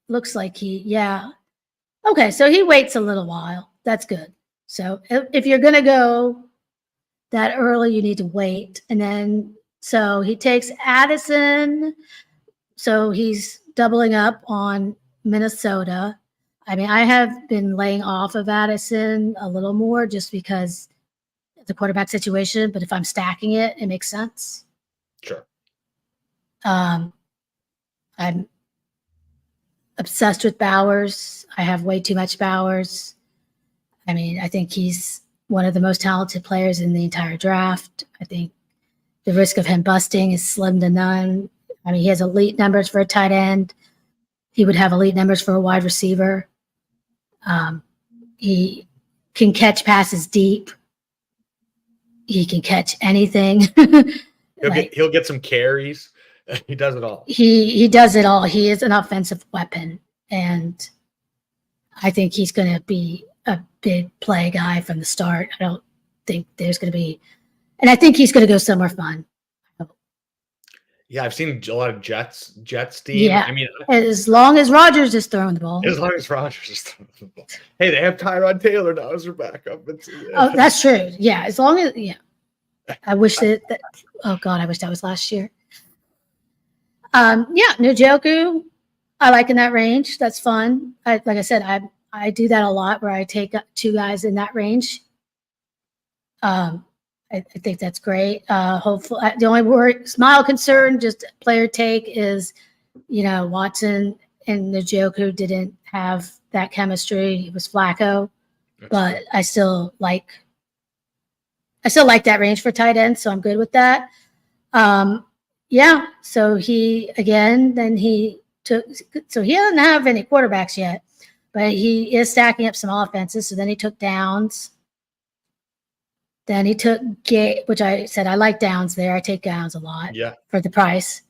Looks like okay, so he waits a little while. That's good. So if you're going to go that early, you need to wait. And then, so he takes Addison. So he's doubling up on Minnesota. I mean, I have been laying off of Addison a little more just because of the quarterback situation. But if I'm stacking it, it makes sense. Sure. I'm obsessed with Bowers. I have way too much Bowers. I mean, I think he's one of the most talented players in the entire draft. I think the risk of him busting is slim to none. I mean, he has elite numbers for a tight end. He would have elite numbers for a wide receiver. He can catch passes deep. He can catch anything. He'll get some carries. He does it all. He does it all. He is an offensive weapon, and I think he's going to be a big play guy from the start. I don't think there's going to be, and I think he's going to go somewhere fun. Yeah, I've seen a lot of Jets team. Yeah, I mean, as long as Rodgers is throwing the ball. As long as Rodgers is throwing the ball. Hey, they have Tyrod Taylor now as their backup. Oh, that's true. Yeah, as long as I wish that. Oh God, I wish that was last year. Njoku, I like in that range. That's fun. Like I said, I do that a lot where I take 2 guys in that range. I think that's great. Hopefully, the only smile concern, just player take is, Watson and Njoku didn't have that chemistry. It was Flacco, but I still like that range for tight end, so I'm good with that. So he doesn't have any quarterbacks yet, but he is stacking up some offenses. So then he took Downs. Then he took Gabe, which I said I like Downs there. I take Downs a lot for the price.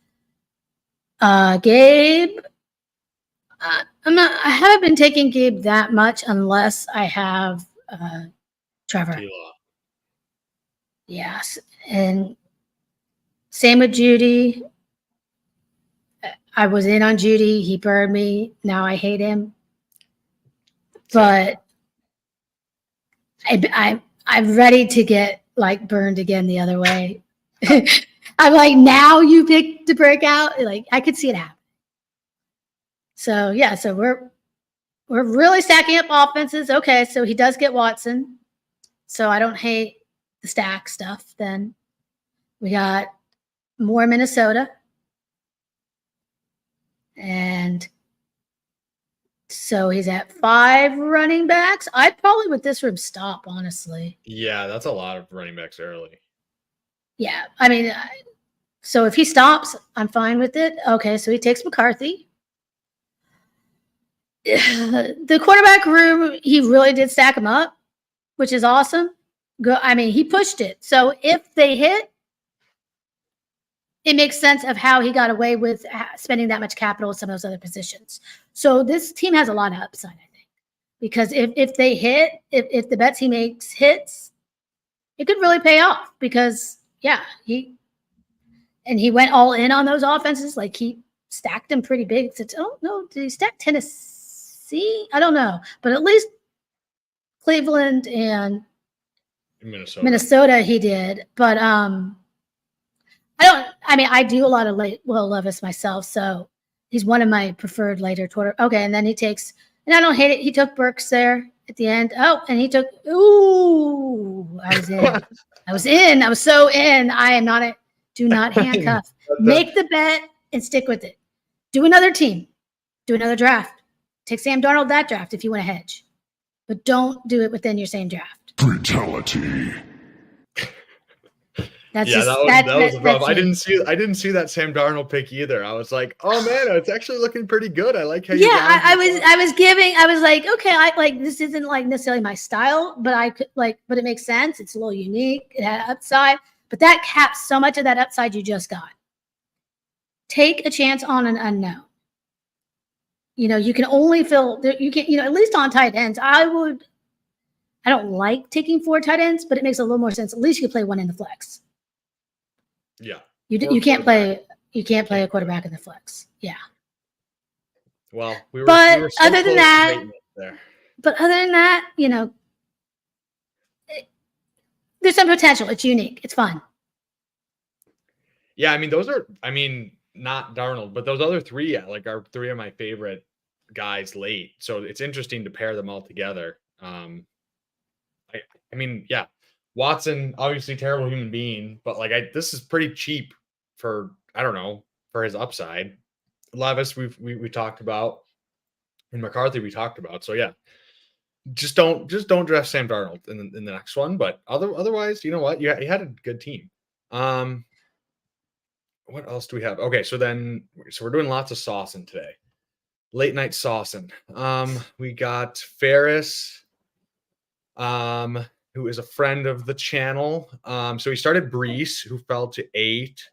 Gabe, I haven't been taking Gabe that much unless I have Trevor. T-Law. Yes, and same with Judy. I was in on Judy. He burned me. Now I hate him. But I'm ready to get burned again the other way. I'm like, now you pick to break out. I could see it happen. So we're really stacking up offenses. Okay, so he does get Watson. so I don't hate the stack stuff. Then we got more Minnesota. And so he's at 5 running backs. I'd probably with this room stop, honestly. Yeah, that's a lot of running backs early. Yeah, I mean, so if he stops, I'm fine with it. Okay, so he takes McCarthy. The quarterback room, he really did stack him up, which is awesome. I mean, he pushed it. So if they hit, it makes sense of how he got away with spending that much capital with some of those other positions. So this team has a lot of upside, I think, because if they hit, if the bets he makes hits, it could really pay off because, yeah, he went all in on those offenses. Like he stacked them pretty big. Said, oh, no, did he stack Tennessee? I don't know. But at least Cleveland and Minnesota he did. But I do a lot of Will Levis myself, so he's one of my preferred later quarter. Okay, and then he takes, and I don't hate it. He took Burks there at the end. Oh, and he took. Ooh, I was in. I was in. I was so in. I am not. Do not handcuff. Make the bet and stick with it. Do another team. Do another draft. Take Sam Darnold that draft if you want to hedge, but don't do it within your same draft. Fatality. That was rough. I didn't see that Sam Darnold pick either. I was like, oh man, it's actually looking pretty good. I like how you. Yeah, I was like, okay, I like this isn't like necessarily my style, but I could but it makes sense. It's a little unique. It had upside, but that caps so much of that upside you just got. Take a chance on an unknown. You can only fill. You can, at least on tight ends. I don't like taking 4 tight ends, but it makes a little more sense. At least you can play one in the flex. Yeah. You can't play a quarterback in the flex. Yeah. Well, we were so other than that, there. But other than that, there's some potential. It's unique. It's fun. Yeah, not Darnold, but those other 3, are 3 of my favorite guys late. So it's interesting to pair them all together. Yeah. Watson, obviously terrible human being, but this is pretty cheap for his upside. Levis, we talked about, and McCarthy we talked about. So yeah, just don't draft Sam Darnold in the next one. But otherwise, you know what? You had a good team. What else do we have? Okay, so we're doing lots of saucing today. Late night saucing. We got Ferris. Who is a friend of the channel. So he started Brees, who fell to 8.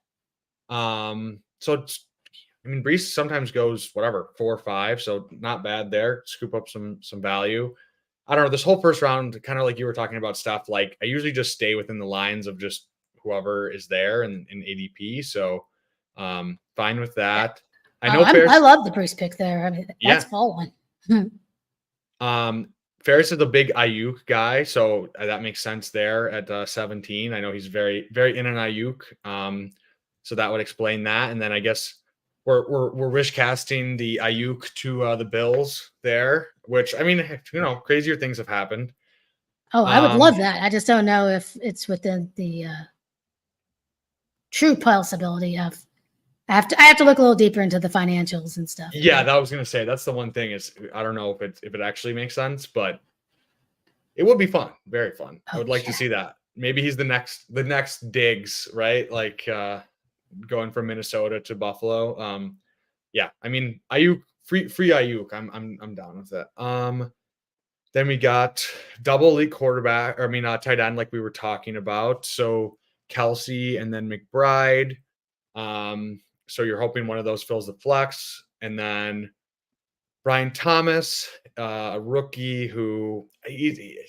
Brees sometimes goes 4 or 5, so not bad there. Scoop up some value. I don't know. This whole first round, kind of like you were talking about, stuff. I usually just stay within the lines of just whoever is there in ADP. So fine with that. I know. I love the Brees pick there. That's fallen. Ferris is a big Ayuk guy, so that makes sense there at 17. I know he's very, very in an Ayuk, so that would explain that. And then I guess we're wish casting the Ayuk to the Bills there, which crazier things have happened. Oh, I would love that. I just don't know if it's within the true possibility of. I have to look a little deeper into the financials and stuff. Yeah, that was gonna say that's the one thing is I don't know if it actually makes sense, but it would be fun, very fun. I would like to see that. Maybe he's the next Diggs, right? Going from Minnesota to Buffalo. Ayuk free Ayuk. I'm down with it. Then we got double elite quarterback. Tight end, like we were talking about. So Kelsey and then McBride. So you're hoping one of those fills the flex. And then Brian Thomas, a rookie who he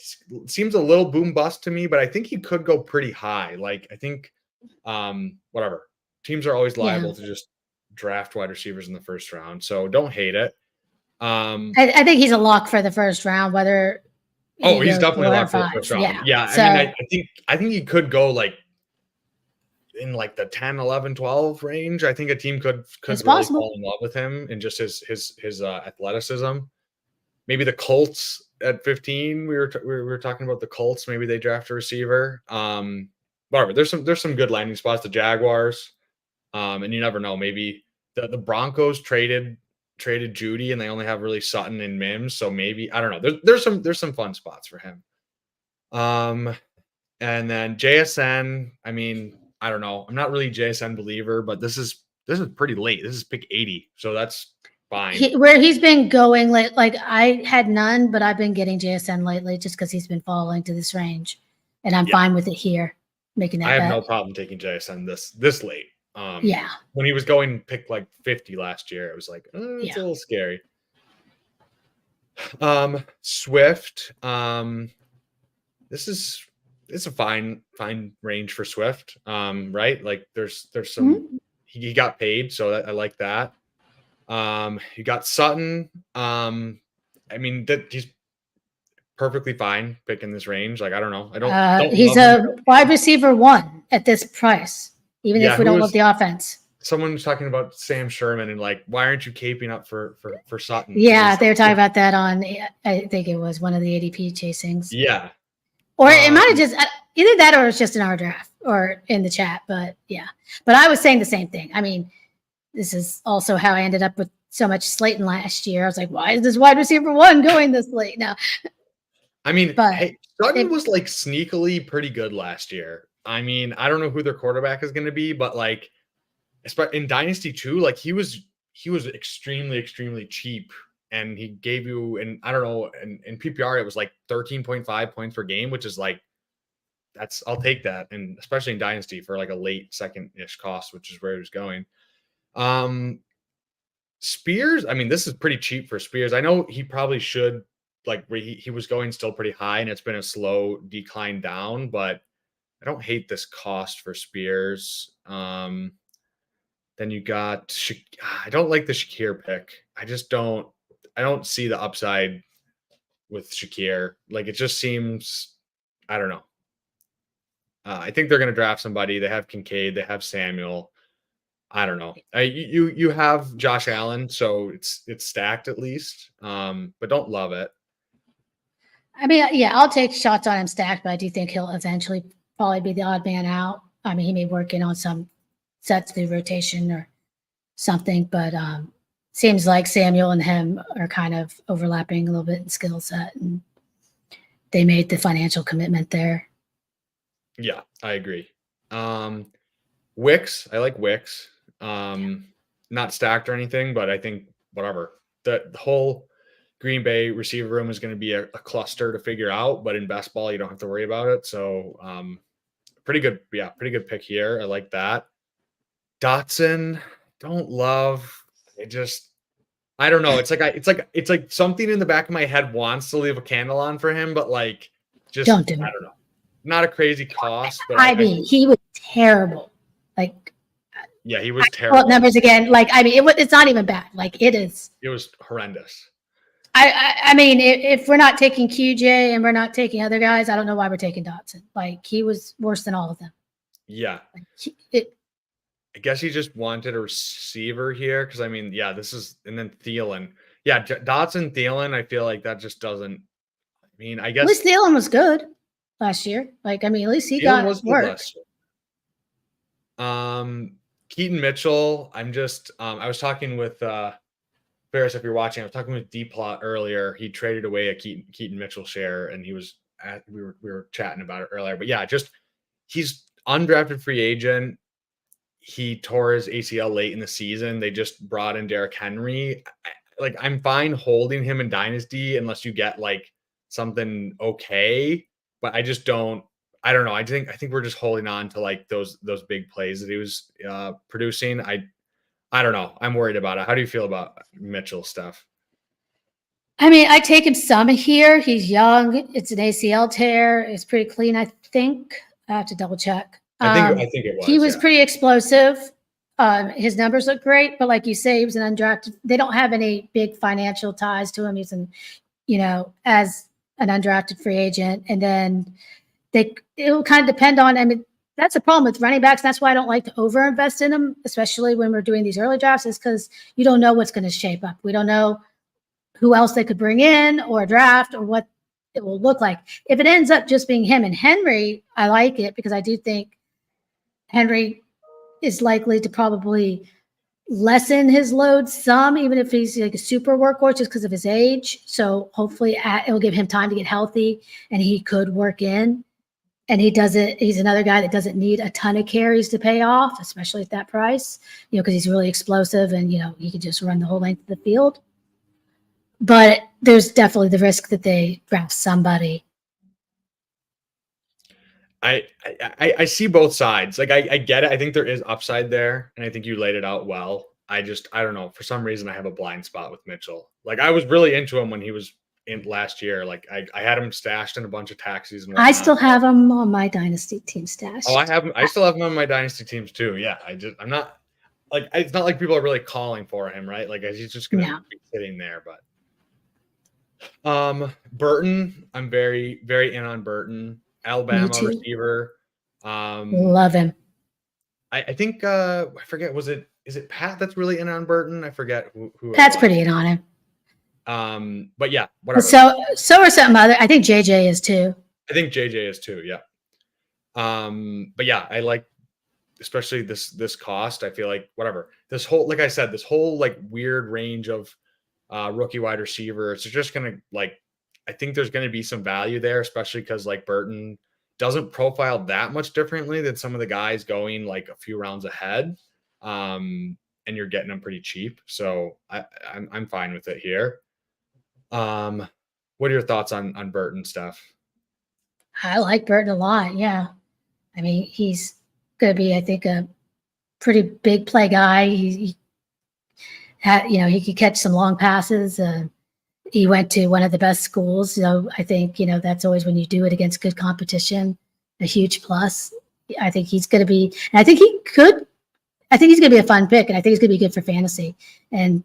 seems a little boom bust to me, but I think he could go pretty high. I think whatever. Teams are always liable to just draft wide receivers in the first round. So don't hate it. I think he's a lock for the first round, whether he's definitely a lock for the first round. Yeah. So, I think he could go in the 10, 11, 12 range. I think a team could really fall in love with him and just his athleticism. Maybe the Colts at 15, we were talking about the Colts. Maybe they draft a receiver. Whatever. There's some good landing spots. The Jaguars, and you never know. Maybe the Broncos traded Judy, and they only have really Sutton and Mims. So maybe I don't know. There's some fun spots for him. And then JSN. I mean, I don't know. I'm not really a JSN believer, but this is pretty late. This is pick 80, so that's fine. Where he's been going late, like I had none, but I've been getting JSN lately just because he's been falling to this range, and I'm fine with it here. Making that. I have no problem taking JSN this late. Yeah. When he was going pick like 50 last year, it was like it's a little scary. Swift. It's a fine range for Swift. Right? Like there's some he got paid, so I like that. You got Sutton. I mean that he's perfectly fine picking this range. Like I don't know. I don't he's a wide receiver 1 at this price, even if we don't love the offense. Someone was talking about Sam Sherman and like, why aren't you caping up for Sutton? Yeah, they were talking about that on. I think it was one of the ADP chasings. Yeah, or it might have just either that or it's just in our draft or in the chat. But yeah, but I was saying the same thing. I mean, this is also how I ended up with so much Slayton last year. I was like, why is this wide receiver 1 going this late now? I mean, Sutton was like sneakily pretty good last year. I mean, I don't know who their quarterback is going to be, but like in Dynasty 2, like he was extremely, extremely cheap. And he gave you, and I don't know, in PPR, it was like 13.5 points per game, which is like, I'll take that. And especially in Dynasty for like a late second-ish cost, which is where he was going. Spears, I mean, this is pretty cheap for Spears. I know he probably should, like he was going still pretty high and it's been a slow decline down, but I don't hate this cost for Spears. Then you got, I don't like the Shakir pick. I don't see the upside with Shakir. Like it just seems, I don't know. I think they're going to draft somebody. They have Kincaid. They have Samuel. I don't know. You have Josh Allen, so it's stacked at least, but don't love it. I mean, yeah, I'll take shots on him stacked, but I do think he'll eventually probably be the odd man out. I mean, he may work in on some sets through rotation or something, but seems like Samuel and him are kind of overlapping a little bit in skill set, and they made the financial commitment there. Yeah, I agree. Wicks, I like Wicks. Not stacked or anything, but I think whatever. The whole Green Bay receiver room is going to be a cluster to figure out, but in best ball, you don't have to worry about it. So pretty good pick here. I like that. Dotson, don't love. I don't know. It's like something in the back of my head wants to leave a candle on for him, but like just don't do it. I don't know. Not a crazy cost, but I mean, he was terrible. Like, yeah, he was terrible. Numbers again. Like, I mean, it's not even bad. Like, it is. It was horrendous. I mean, if we're not taking QJ and we're not taking other guys, I don't know why we're taking Dotson. Like, he was worse than all of them. Yeah. Like, I guess he just wanted a receiver here because, I mean, yeah, this is – and then Thielen. Yeah, Dotson, Thielen, I feel like that just doesn't – I mean, I guess – at least Thielen was good last year. Like, I mean, at least he got work. Keaton Mitchell, I'm just I was talking with Ferris, if you're watching, I was talking with D-Plot earlier. He traded away a Keaton Mitchell share, and we were chatting about it earlier. But yeah, just he's undrafted free agent. He tore his ACL late in the season. They just brought in Derrick Henry. I'm fine holding him in Dynasty unless you get like something okay. But I just don't. I don't know. I think we're just holding on to like those big plays that he was producing. I don't know. I'm worried about it. How do you feel about Mitchell stuff? I mean, I take him some here. He's young. It's an ACL tear. It's pretty clean, I think. I have to double check. I think it was. He was pretty explosive. His numbers look great, but like you say, he was an undrafted. They don't have any big financial ties to him. He's as an undrafted free agent. And then it will kind of depend on, I mean, that's a problem with running backs. That's why I don't like to overinvest in them, especially when we're doing these early drafts, is because you don't know what's going to shape up. We don't know who else they could bring in or draft or what it will look like. If it ends up just being him and Henry, I like it because I do think Henry is likely to probably lessen his load some, even if he's like a super workhorse just because of his age. So hopefully it'll give him time to get healthy and he could work in. And he's another guy that doesn't need a ton of carries to pay off, especially at that price, because he's really explosive and, he could just run the whole length of the field. But there's definitely the risk that they draft somebody. I see both sides. Like I get it. I think there is upside there, and I think you laid it out well. I don't know. For some reason, I have a blind spot with Mitchell. Like I was really into him when he was in last year. Like I had him stashed in a bunch of taxis and whatnot. I still have him on my dynasty team stashed. Oh, I have him. I still have him on my dynasty teams too. Yeah, I'm not like it's not like people are really calling for him, right? Like he's just gonna be sitting there. But Burton, I'm very very in on Burton. Alabama receiver. Love him. I think I forget. Is it Pat that's really in on Burton? I forget who Pat's pretty in on him. But yeah, whatever. So are some other. I think JJ is too. I think JJ is too. Yeah. But yeah, I like especially this cost. I feel like whatever this whole, like I said, this whole like weird range of rookie wide receivers. It's just gonna I think there's going to be some value there, especially because like Burton doesn't profile that much differently than some of the guys going like a few rounds ahead. And you're getting them pretty cheap. So I'm fine with it here. What are your thoughts on Burton, Steph? I like Burton a lot. Yeah. I mean, he's going to be, I think, a pretty big play guy. He could catch some long passes. He went to one of the best schools. So I think, that's always when you do it against good competition, a huge plus. I think he's going to be, and I think he's going to be a fun pick, and I think he's going to be good for fantasy. And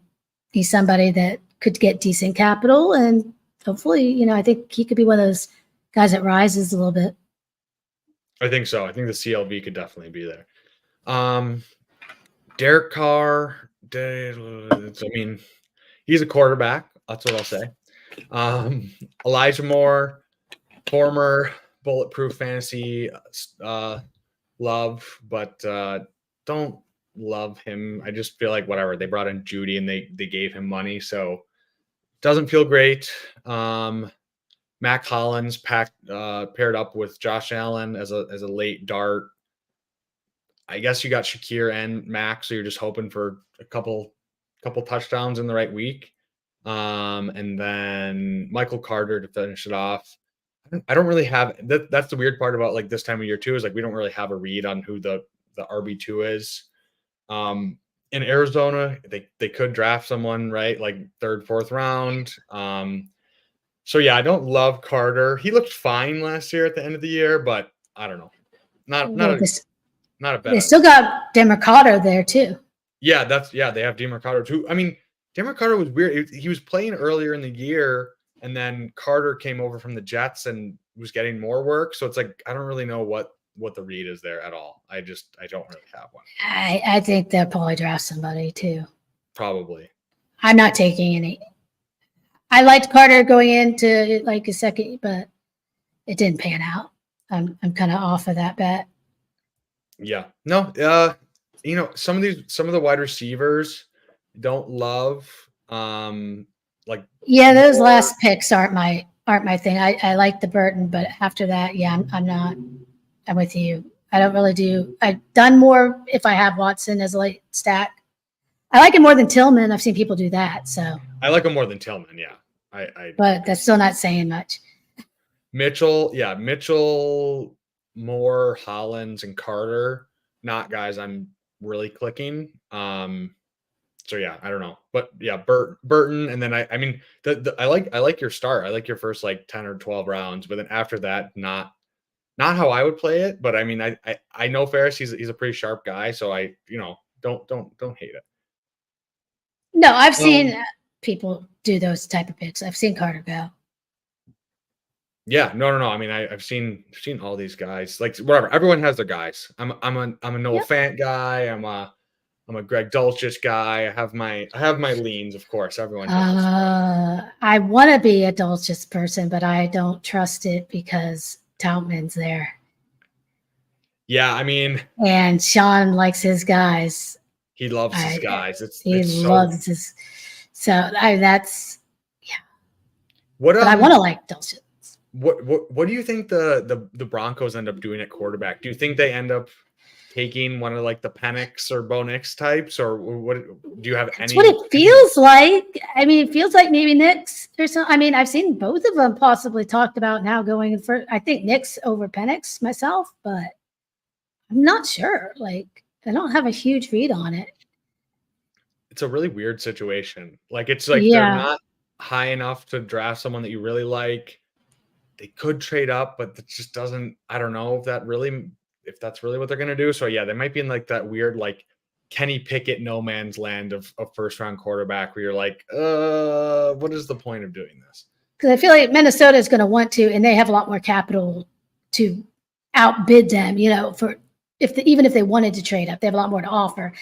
he's somebody that could get decent capital, and hopefully, I think he could be one of those guys that rises a little bit. I think so. I think the CLV could definitely be there. Derek Carr, I mean, he's a quarterback. That's what I'll say. Elijah Moore, former bulletproof fantasy love, but don't love him. I just feel like whatever. They brought in Judy and they gave him money, so doesn't feel great. Mac Hollins paired up with Josh Allen as a late dart. I guess you got Shakir and Mac, so you're just hoping for a couple touchdowns in the right week. And then Michael Carter to finish it off. I don't really have that. That's the weird part about like this time of year too, is like we don't really have a read on who the RB2 is. In Arizona, they could draft someone, right? Like third, fourth round. So yeah, I don't love Carter. He looked fine last year at the end of the year, but I don't know. Not a bad. They still got Demercado there too. Yeah, they have Demercado too. I mean, Demercado was weird. He was playing earlier in the year, and then Carter came over from the Jets and was getting more work. So it's like I don't really know what the read is there at all. I don't really have one. I think they'll probably draft somebody too. Probably. I'm not taking any. I liked Carter going into like a second, but it didn't pan out. I'm kind of off of that bet. Yeah. No. Some of the wide receivers don't love. Those last picks aren't my thing. I like the Burton, but after that, yeah, I'm not. I'm with you. I don't really do. I've done more if I have Watson as a late stack. I like him more than Tillman. I've seen people do that. So I like him more than Tillman. Yeah. But that's still not saying much. Mitchell, Moore, Hollins, and Carter, not guys I'm really clicking. So yeah, I don't know, but yeah, Burton, and then I mean, I like your start. I like your first like 10 or 12 rounds, but then after that, not how I would play it. But I mean, I know Ferris. He's a pretty sharp guy, so don't hate it. No, I've seen people do those type of picks. I've seen Carter go. Yeah, no. I mean, I've seen all these guys. Like whatever, everyone has their guys. I'm a Noah Fant guy. I'm a I'm a Greg Dulcich guy. I have my leans, of course. Everyone does. I want to be a Dulcich person, but I don't trust it because Toutman's there. Yeah, I mean, and Sean likes his guys. he loves his guys. He loves his. So that's what. But I want to like Dulcich. What do you think the Broncos end up doing at quarterback? Do you think they end up taking one of like the Penix or Bo Nix types, or what? Do you have any? That's what it feels like. I mean, it feels like maybe Nix or something. I mean, I've seen both of them possibly talked about now going for. I think Nix over Penix myself, but I'm not sure. Like, I don't have a huge read on it. It's a really weird situation. Like, it's like they're not high enough to draft someone that you really like. They could trade up, but it just doesn't. I don't know if that's really what they're gonna do. So yeah, they might be in like that weird like Kenny Pickett no man's land of first round quarterback where you're like, what is the point of doing this? Because I feel like Minnesota is going to want to, and they have a lot more capital to outbid them. You know, for even if they wanted to trade up, they have a lot more to offer.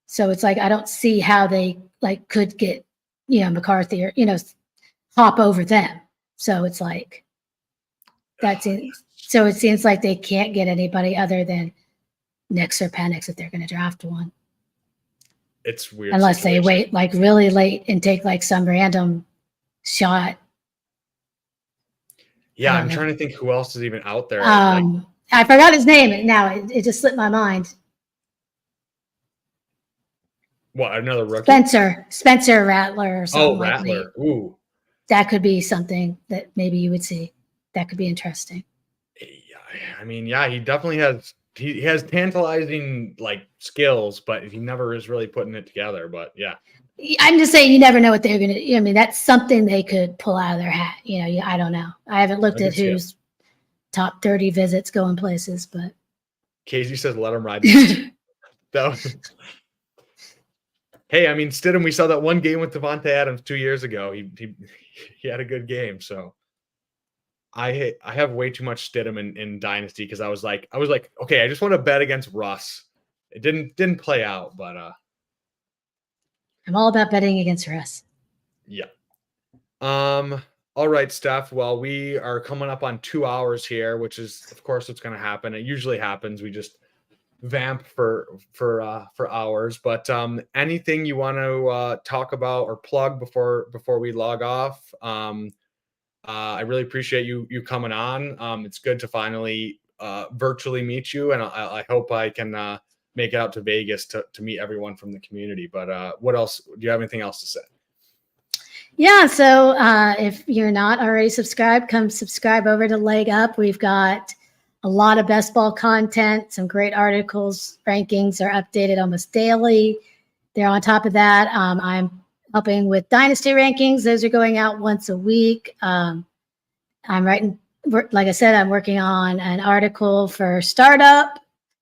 So it's like I don't see how they like could get McCarthy or hop over them. So it's like so it seems like they can't get anybody other than Nix or Penix if they're going to draft one. It's weird. Unless situation. They wait like really late and take like some random shot. Yeah, I'm trying to think who else is even out there. I forgot his name now. It just slipped my mind. What, another rookie? Spencer Rattler or something. Oh, Rattler. Like ooh. That could be something that maybe you would see. That could be interesting. Yeah, I mean, yeah, he definitely has. He has tantalizing like skills, but he never is really putting it together. But yeah, I'm just saying you never know what they're going to. I mean, that's something they could pull out of their hat. I don't know. I haven't looked at who's top 30 visits going places, but Casey says let him ride. Hey, I mean, Stidham, we saw that one game with Devontae Adams 2 years ago. He had a good game. So I have way too much Stidham in Dynasty because I was like, okay, I just want to bet against Russ. It didn't play out, but I'm all about betting against Russ. Yeah. All right, Steph. Well, we are coming up on 2 hours here, which is, of course, what's going to happen. It usually happens. We just vamp for hours. But anything you want to talk about or plug before we log off? I really appreciate you coming on. It's good to finally virtually meet you, and I hope I can make it out to Vegas to meet everyone from the community. But what else? Do you have anything else to say? Yeah, so if you're not already subscribed, come subscribe over to Leg Up. We've got a lot of best ball content, some great articles. Rankings are updated almost daily. They're on top of that. I'm helping with Dynasty rankings. Those are going out once a week. I'm writing, like I said, I'm working on an article for Startup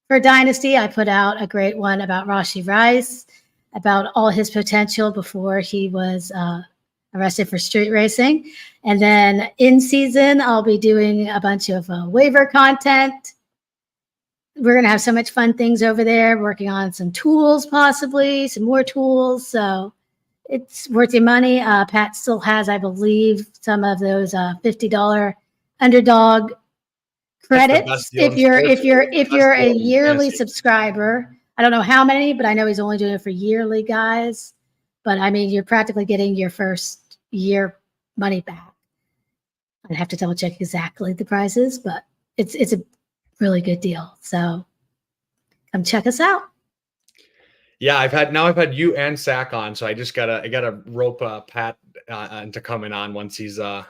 for Dynasty. I put out a great one about Rashee Rice, about all his potential before he was arrested for street racing. And then in season, I'll be doing a bunch of waiver content. We're going to have so much fun things over there, working on some tools, possibly some more tools. So it's worth your money. Pat still has, I believe, some of those $50 Underdog credits. If you're a yearly subscriber, I don't know how many, but I know he's only doing it for yearly guys. But I mean, you're practically getting your first year money back. I'd have to double check exactly the prices, but it's a really good deal. So come check us out. Yeah, I've had you and Sack on, so I gotta rope Pat into coming on once he's off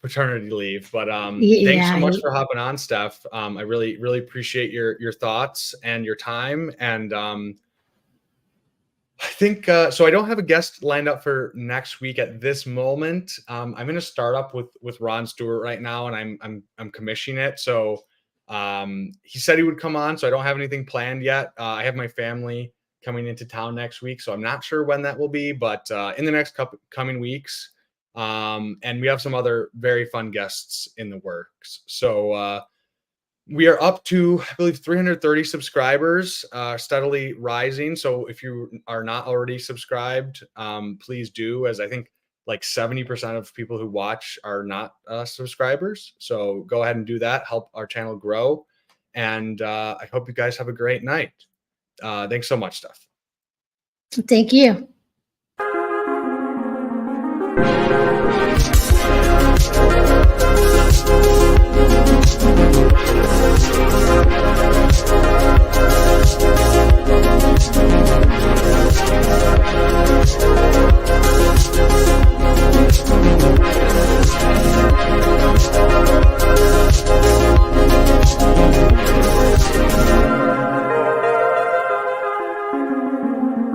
paternity leave. But thanks so much for hopping on, Steph. I really appreciate your thoughts and your time. And I think so. I don't have a guest lined up for next week at this moment. I'm in a startup with Ron Stewart right now, and I'm commissioning it. So he said he would come on, so I don't have anything planned yet. I have my family coming into town next week, so I'm not sure when that will be, but in the next coming weeks. And we have some other very fun guests in the works. So we are up to, I believe, 330 subscribers, steadily rising. So if you are not already subscribed, please do, as I think like 70% of people who watch are not subscribers. So go ahead and do that. Help our channel grow. And I hope you guys have a great night. Thanks so much, Steph. Thank you.